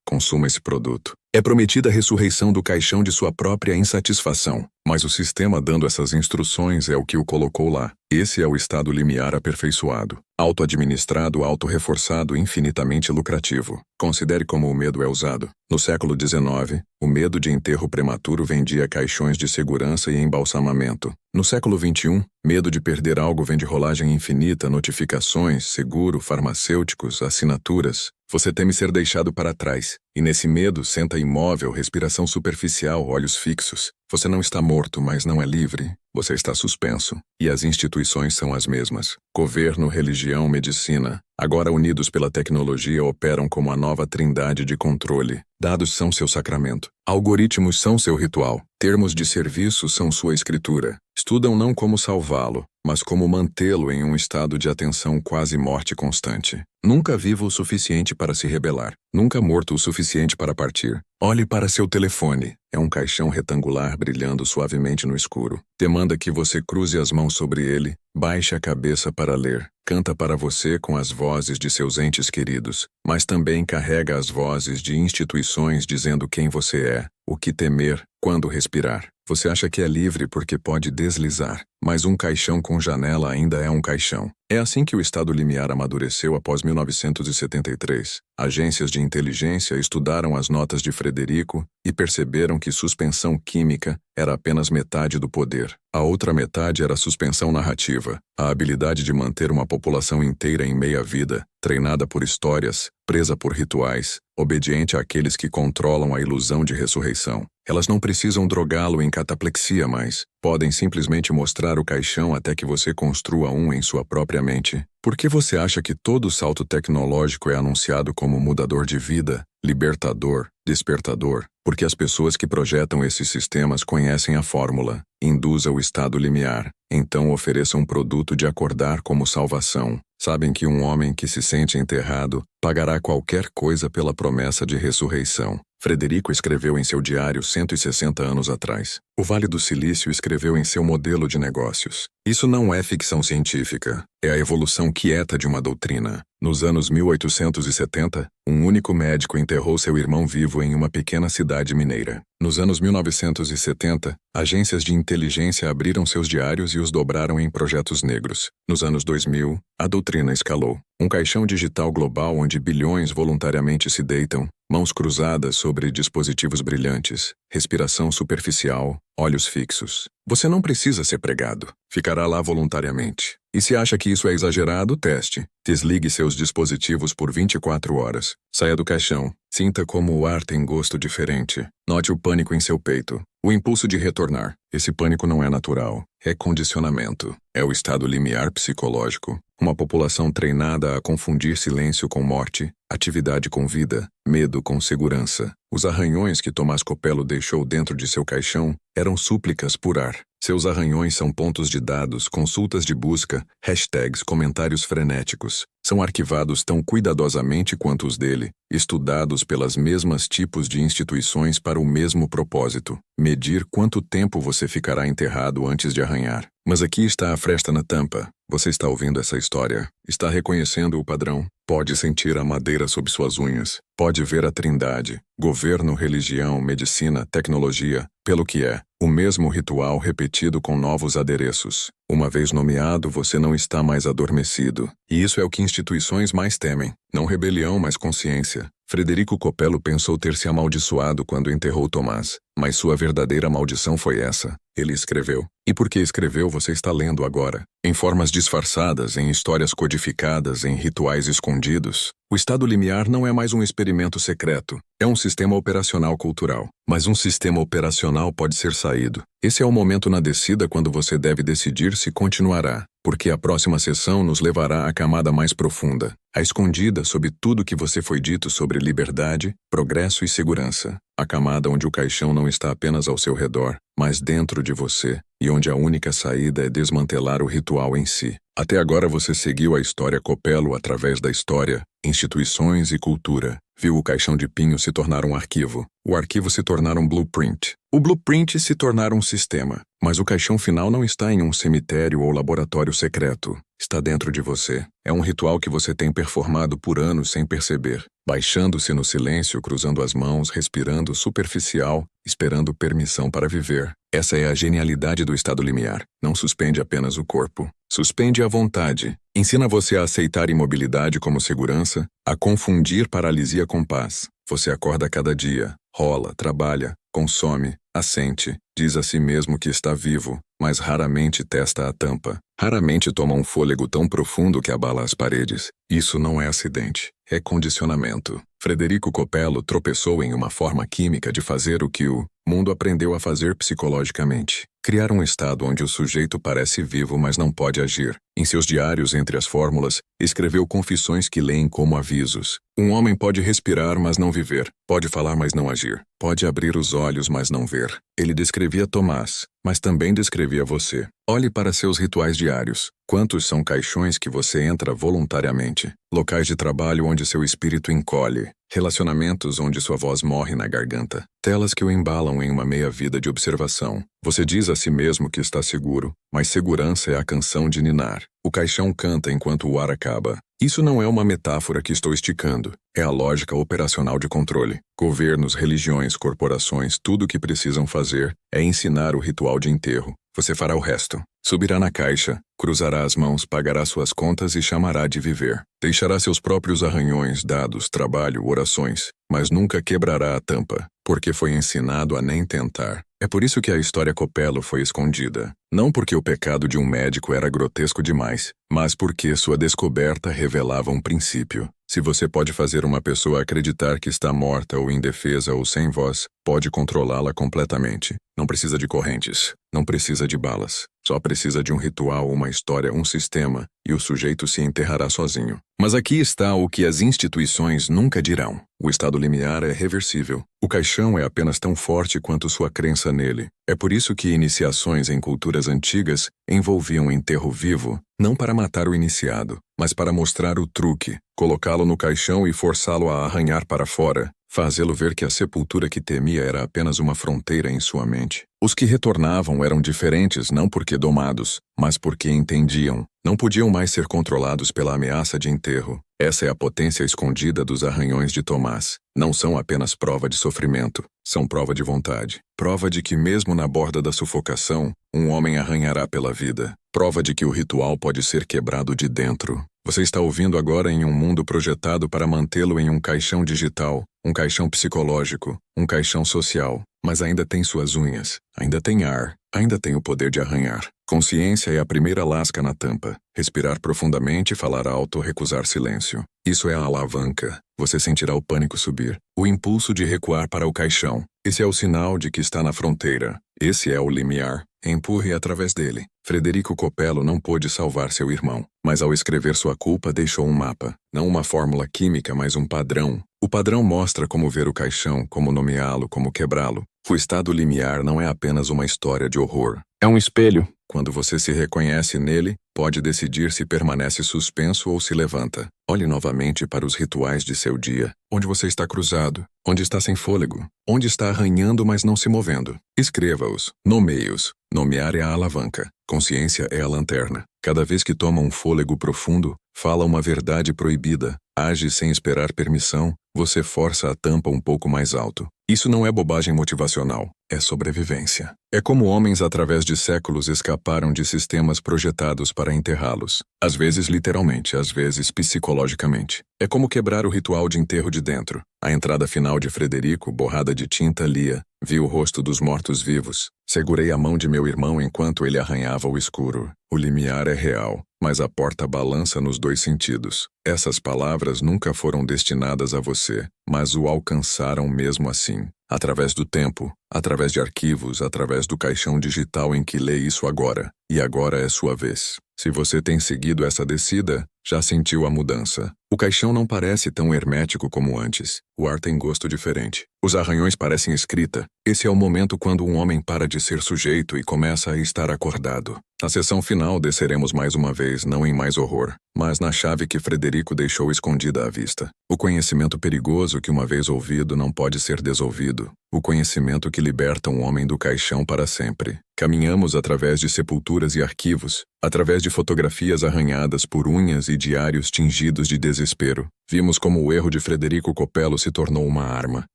Consuma esse produto. É prometida a ressurreição do caixão de sua própria insatisfação. Mas o sistema dando essas instruções é o que o colocou lá. Esse é o estado limiar aperfeiçoado. Auto-administrado, auto-reforçado, infinitamente lucrativo. Considere como o medo é usado. No século XIX, o medo de enterro prematuro vendia caixões de segurança e embalsamamento. No século XXI, medo de perder algo vende rolagem infinita, notificações, seguro, farmacêuticos, assinaturas. Você teme ser deixado para trás, e nesse medo senta imóvel, respiração superficial, olhos fixos. Você não está morto, mas não é livre. Você está suspenso. E as instituições são as mesmas. Governo, religião, medicina, agora unidos pela tecnologia, operam como a nova trindade de controle. Dados são seu sacramento. Algoritmos são seu ritual. Termos de serviço são sua escritura. Estudam não como salvá-lo, mas como mantê-lo em um estado de atenção quase morte constante. Nunca vivo o suficiente para se rebelar. Nunca morto o suficiente para partir. Olhe para seu telefone. É um caixão retangular brilhando suavemente no escuro. Demanda que você cruze as mãos sobre ele, baixe a cabeça para ler. Canta para você com as vozes de seus entes queridos, mas também carrega as vozes de instituições dizendo quem você é, o que temer, quando respirar. Você acha que é livre porque pode deslizar, mas um caixão com janela ainda é um caixão. É assim que o estado limiar amadureceu após 1973. Agências de inteligência estudaram as notas de Frederico e perceberam que suspensão química era apenas metade do poder. A outra metade era suspensão narrativa, a habilidade de manter uma população inteira em meia-vida, treinada por histórias, presa por rituais, obediente àqueles que controlam a ilusão de ressurreição. Elas não precisam drogá-lo em cataplexia mais. Podem simplesmente mostrar o caixão até que você construa um em sua própria mente. Por que você acha que todo salto tecnológico é anunciado como mudador de vida, libertador, despertador? Porque as pessoas que projetam esses sistemas conhecem a fórmula. Induza o estado limiar. Então ofereça um produto de acordar como salvação. Sabem que um homem que se sente enterrado pagará qualquer coisa pela promessa de ressurreição. Frederico escreveu em seu diário 160 anos atrás. O Vale do Silício escreveu em seu modelo de negócios. Isso não é ficção científica, é a evolução quieta de uma doutrina. Nos anos 1870, um único médico enterrou seu irmão vivo em uma pequena cidade mineira. Nos anos 1970, agências de inteligência abriram seus diários e os dobraram em projetos negros. Nos anos 2000, a doutrina escalou. Um caixão digital global onde bilhões voluntariamente se deitam, mãos cruzadas sobre dispositivos brilhantes, respiração superficial, olhos fixos. Você não precisa ser pregado. Ficará lá voluntariamente. E se acha que isso é exagerado, teste. Desligue seus dispositivos por 24 horas. Saia do caixão. Sinta como o ar tem gosto diferente. Note o pânico em seu peito. O impulso de retornar. Esse pânico não é natural. É condicionamento. É o estado limiar psicológico. Uma população treinada a confundir silêncio com morte, atividade com vida, medo com segurança. Os arranhões que Tomás Copello deixou dentro de seu caixão eram súplicas por ar. Seus arranhões são pontos de dados, consultas de busca, hashtags, comentários frenéticos. São arquivados tão cuidadosamente quanto os dele, estudados pelas mesmas tipos de instituições para o mesmo propósito: medir quanto tempo você ficará enterrado antes de arranhar. Mas aqui está a fresta na tampa. Você está ouvindo essa história. Está reconhecendo o padrão. Pode sentir a madeira sob suas unhas. Pode ver a trindade: governo, religião, medicina, tecnologia, pelo que é. O mesmo ritual repetido com novos adereços. Uma vez nomeado, você não está mais adormecido. E isso é o que instituições mais temem. Não rebelião, mas consciência. Frederico Copello pensou ter se amaldiçoado quando enterrou Tomás. Mas sua verdadeira maldição foi essa. Ele escreveu. E porque escreveu, você está lendo agora. Em formas disfarçadas, em histórias codificadas, em rituais escondidos. O estado limiar não é mais um experimento secreto. É um sistema operacional cultural. Mas um sistema operacional pode ser saído. Esse é o momento na descida quando você deve decidir se continuará. Porque a próxima sessão nos levará à camada mais profunda, a escondida sob tudo que você foi dito sobre liberdade, progresso e segurança. A camada onde o caixão não está apenas ao seu redor, mas dentro de você, e onde a única saída é desmantelar o ritual em si. Até agora você seguiu a história Copello através da história, instituições e cultura. Viu o caixão de pinho se tornar um arquivo. O arquivo se tornar um blueprint. O blueprint se tornar um sistema. Mas o caixão final não está em um cemitério ou laboratório secreto. Está dentro de você. É um ritual que você tem performado por anos sem perceber. Baixando-se no silêncio, cruzando as mãos, respirando superficial, esperando permissão para viver. Essa é a genialidade do estado limiar. Não suspende apenas o corpo. Suspende a vontade. Ensina você a aceitar imobilidade como segurança, a confundir paralisia com paz. Você acorda cada dia, rola, trabalha, consome, assente, diz a si mesmo que está vivo, mas raramente testa a tampa. Raramente toma um fôlego tão profundo que abala as paredes. Isso não é acidente, é condicionamento. Frederico Copello tropeçou em uma forma química de fazer o que o mundo aprendeu a fazer psicologicamente. Criar um estado onde o sujeito parece vivo, mas não pode agir. Em seus diários, entre as fórmulas, escreveu confissões que leem como avisos. Um homem pode respirar, mas não viver. Pode falar, mas não agir. Pode abrir os olhos, mas não ver. Ele descrevia Tomás, mas também descrevia você. Olhe para seus rituais diários. Quantos são caixões que você entra voluntariamente? Locais de trabalho onde seu espírito encolhe. Relacionamentos onde sua voz morre na garganta. Telas que o embalam em uma meia-vida de observação. Você diz a si mesmo que está seguro, mas segurança é a canção de ninar. O caixão canta enquanto o ar acaba. Isso não é uma metáfora que estou esticando. É a lógica operacional de controle. Governos, religiões, corporações, tudo o que precisam fazer é ensinar o ritual de enterro. Você fará o resto. Subirá na caixa, cruzará as mãos, pagará suas contas e chamará de viver. Deixará seus próprios arranhões, dados, trabalho, orações, mas nunca quebrará a tampa, porque foi ensinado a nem tentar. É por isso que a história Copello foi escondida. Não porque o pecado de um médico era grotesco demais, mas porque sua descoberta revelava um princípio. Se você pode fazer uma pessoa acreditar que está morta ou indefesa ou sem voz, pode controlá-la completamente. Não precisa de correntes, não precisa de balas. Só precisa de um ritual, uma história, um sistema, e o sujeito se enterrará sozinho. Mas aqui está o que as instituições nunca dirão. O estado limiar é reversível. O caixão é apenas tão forte quanto sua crença nele. É por isso que iniciações em culturas antigas envolviam enterro vivo, não para matar o iniciado, mas para mostrar o truque, colocá-lo no caixão e forçá-lo a arranhar para fora. fazê-lo ver que a sepultura que temia era apenas uma fronteira em sua mente. Os que retornavam eram diferentes não porque domados, mas porque entendiam. Não podiam mais ser controlados pela ameaça de enterro. Essa é a potência escondida dos arranhões de Tomás. Não são apenas prova de sofrimento, são prova de vontade. Prova de que mesmo na borda da sufocação, um homem arranhará pela vida. Prova de que o ritual pode ser quebrado de dentro. Você está ouvindo agora em um mundo projetado para mantê-lo em um caixão digital, um caixão psicológico, um caixão social. Mas ainda tem suas unhas, ainda tem ar, ainda tem o poder de arranhar. Consciência é a primeira lasca na tampa. Respirar profundamente, falar alto, recusar silêncio. Isso é a alavanca. Você sentirá o pânico subir. O impulso de recuar para o caixão. Esse é o sinal de que está na fronteira. Esse é o limiar. Empurre através dele. Frederico Coppello não pôde salvar seu irmão, mas ao escrever sua culpa deixou um mapa. Não uma fórmula química, mas um padrão. O padrão mostra como ver o caixão, como nomeá-lo, como quebrá-lo. O estado limiar não é apenas uma história de horror. É um espelho. Quando você se reconhece nele, pode decidir se permanece suspenso ou se levanta. Olhe novamente para os rituais de seu dia. Onde você está cruzado? Onde está sem fôlego? Onde está arranhando, mas não se movendo? Escreva-os. Nomeie-os. Nomear é a alavanca. Consciência é a lanterna. Cada vez que toma um fôlego profundo, fala uma verdade proibida, age sem esperar permissão, você força a tampa um pouco mais alto. Isso não é bobagem motivacional, é sobrevivência. É como homens através de séculos escaparam de sistemas projetados para enterrá-los. Às vezes literalmente, às vezes psicologicamente. É como quebrar o ritual de enterro de dentro. A entrada final de Frederico, borrada de tinta, lia: vi o rosto dos mortos-vivos. Segurei a mão de meu irmão enquanto ele arranhava o escuro. O limiar é real, mas a porta balança nos dois sentidos. Essas palavras nunca foram destinadas a você, mas o alcançaram mesmo assim. Através do tempo, através de arquivos, através do caixão digital em que lê isso agora. E agora é sua vez. Se você tem seguido essa descida, já sentiu a mudança. O caixão não parece tão hermético como antes. O ar tem gosto diferente. Os arranhões parecem escrita. Esse é o momento quando um homem para de ser sujeito e começa a estar acordado. Na sessão final desceremos mais uma vez, não em mais horror, mas na chave que Frederico deixou escondida à vista. O conhecimento perigoso que uma vez ouvido não pode ser desolvido. O conhecimento que liberta um homem do caixão para sempre. Caminhamos através de sepulturas e arquivos, através de fotografias arranhadas por unhas e diários tingidos de desespero. Vimos como o erro de Frederico Coppello se tornou uma arma,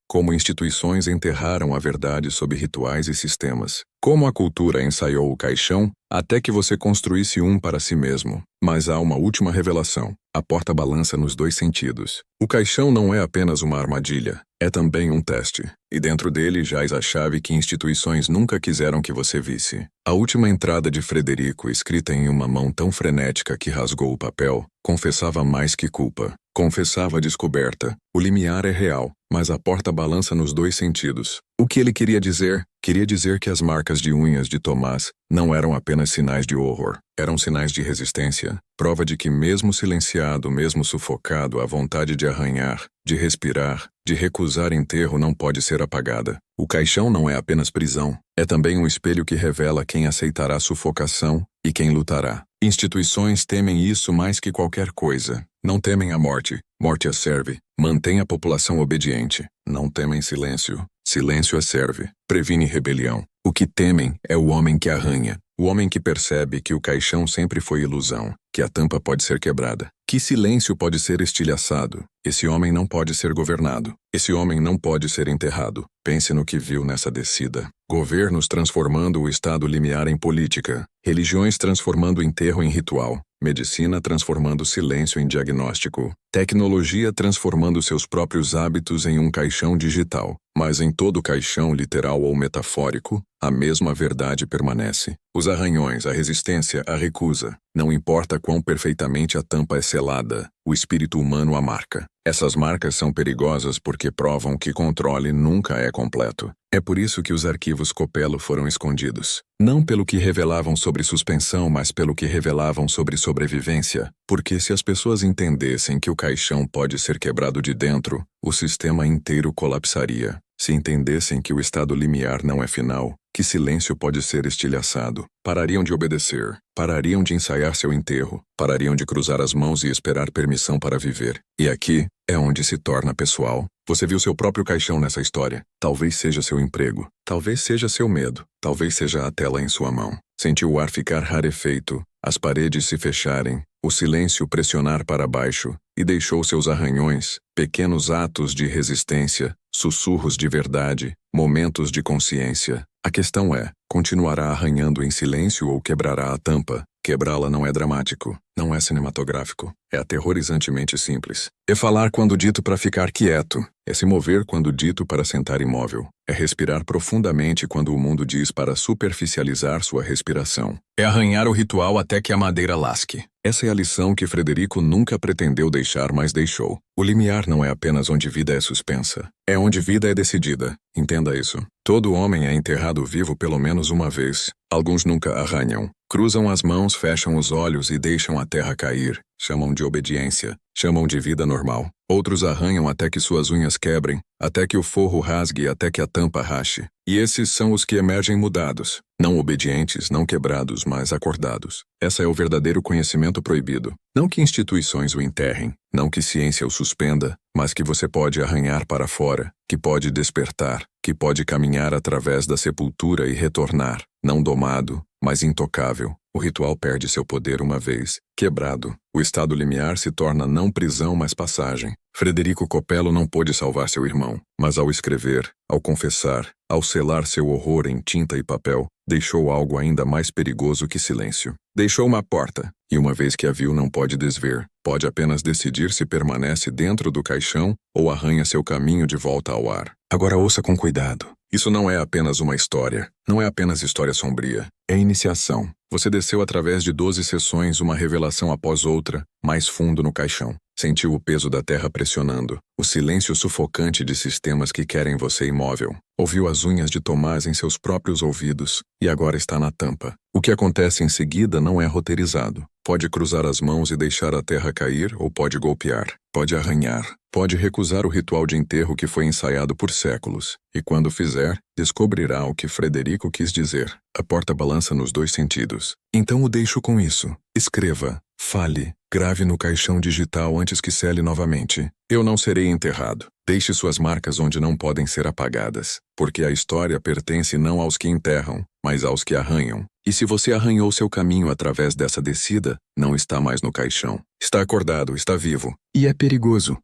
como instituições enterraram a verdade sob rituais e sistemas, como a cultura ensaiou o caixão até que você construísse um para si mesmo. Mas há uma última revelação. A porta balança nos dois sentidos. O caixão não é apenas uma armadilha, é também um teste. E dentro dele jaz a chave que instituições nunca quiseram que você visse. A última entrada de Frederico, escrita em uma mão tão frenética que rasgou o papel, confessava mais que culpa. Confessava a descoberta. O limiar é real, mas a porta balança nos dois sentidos. O que ele queria dizer? Queria dizer que as marcas de unhas de Tomás não eram apenas sinais de horror. Eram sinais de resistência, prova de que mesmo silenciado, mesmo sufocado, a vontade de arranhar, de respirar, de recusar enterro não pode ser apagada. O caixão não é apenas prisão, é também um espelho que revela quem aceitará sufocação e quem lutará. Instituições temem isso mais que qualquer coisa. Não temem a morte, morte as serve. Mantém a população obediente. Não temem silêncio, silêncio as serve. Previne rebelião. O que temem é o homem que arranha. O homem que percebe que o caixão sempre foi ilusão, que a tampa pode ser quebrada, que silêncio pode ser estilhaçado. Esse homem não pode ser governado. Esse homem não pode ser enterrado. Pense no que viu nessa descida. Governos transformando o estado limiar em política. Religiões transformando o enterro em ritual. Medicina transformando silêncio em diagnóstico. Tecnologia transformando seus próprios hábitos em um caixão digital. Mas em todo caixão, literal ou metafórico, a mesma verdade permanece. Os arranhões, a resistência, a recusa. Não importa quão perfeitamente a tampa é selada, o espírito humano a marca. Essas marcas são perigosas porque provam que controle nunca é completo. É por isso que os arquivos Coppello foram escondidos. Não pelo que revelavam sobre suspensão, mas pelo que revelavam sobre sobrevivência. Porque se as pessoas entendessem que o caixão pode ser quebrado de dentro, o sistema inteiro colapsaria. Se entendessem que o estado limiar não é final, que silêncio pode ser estilhaçado, parariam de obedecer, parariam de ensaiar seu enterro, parariam de cruzar as mãos e esperar permissão para viver. E aqui é onde se torna pessoal. Você viu seu próprio caixão nessa história. Talvez seja seu emprego, talvez seja seu medo, talvez seja a tela em sua mão. Sentiu o ar ficar rarefeito, as paredes se fecharem, o silêncio pressionar para baixo, e deixou seus arranhões, pequenos atos de resistência, sussurros de verdade, momentos de consciência. A questão é, continuará arranhando em silêncio ou quebrará a tampa? Quebrá-la não é dramático, não é cinematográfico, é aterrorizantemente simples. É falar quando dito para ficar quieto, é se mover quando dito para sentar imóvel, é respirar profundamente quando o mundo diz para superficializar sua respiração. É arranhar o ritual até que a madeira lasque. Essa é a lição que Frederico nunca pretendeu deixar, mas deixou. O limiar não é apenas onde vida é suspensa, é onde vida é decidida. Entenda isso. Todo homem é enterrado vivo pelo menos uma vez. Alguns nunca arranham. Cruzam as mãos, fecham os olhos e deixam a terra cair. Chamam de obediência. Chamam de vida normal. Outros arranham até que suas unhas quebrem, até que o forro rasgue, até que a tampa rache. E esses são os que emergem mudados. Não obedientes, não quebrados, mas acordados. Esse é o verdadeiro conhecimento proibido. Não que instituições o enterrem, não que ciência o suspenda, mas que você pode arranhar para fora, que pode despertar, que pode caminhar através da sepultura e retornar, não domado, mas intocável. O ritual perde seu poder uma vez quebrado. O estado limiar se torna não prisão, mas passagem. Frederico Copello não pôde salvar seu irmão, mas ao escrever, ao confessar, ao selar seu horror em tinta e papel, deixou algo ainda mais perigoso que silêncio. Deixou uma porta, e uma vez que a viu não pode desver, pode apenas decidir se permanece dentro do caixão ou arranha seu caminho de volta ao ar. Agora ouça com cuidado. Isso não é apenas uma história, não é apenas história sombria, é iniciação. Você desceu através de 12 sessões, uma revelação após outra, mais fundo no caixão. Sentiu o peso da terra pressionando, o silêncio sufocante de sistemas que querem você imóvel. Ouviu as unhas de Tomás em seus próprios ouvidos, e agora está na tampa. O que acontece em seguida não é roteirizado. Pode cruzar as mãos e deixar a terra cair, ou pode golpear, pode arranhar, pode recusar o ritual de enterro que foi ensaiado por séculos. E quando fizer, descobrirá o que Frederico quis dizer. A porta balança nos dois sentidos. Então o deixo com isso. Escreva, fale, grave no caixão digital antes que cele novamente. Eu não serei enterrado. Deixe suas marcas onde não podem ser apagadas, porque a história pertence não aos que enterram, mas aos que arranham. E se você arranhou seu caminho através dessa descida, não está mais no caixão. Está acordado, está vivo. E é perigoso.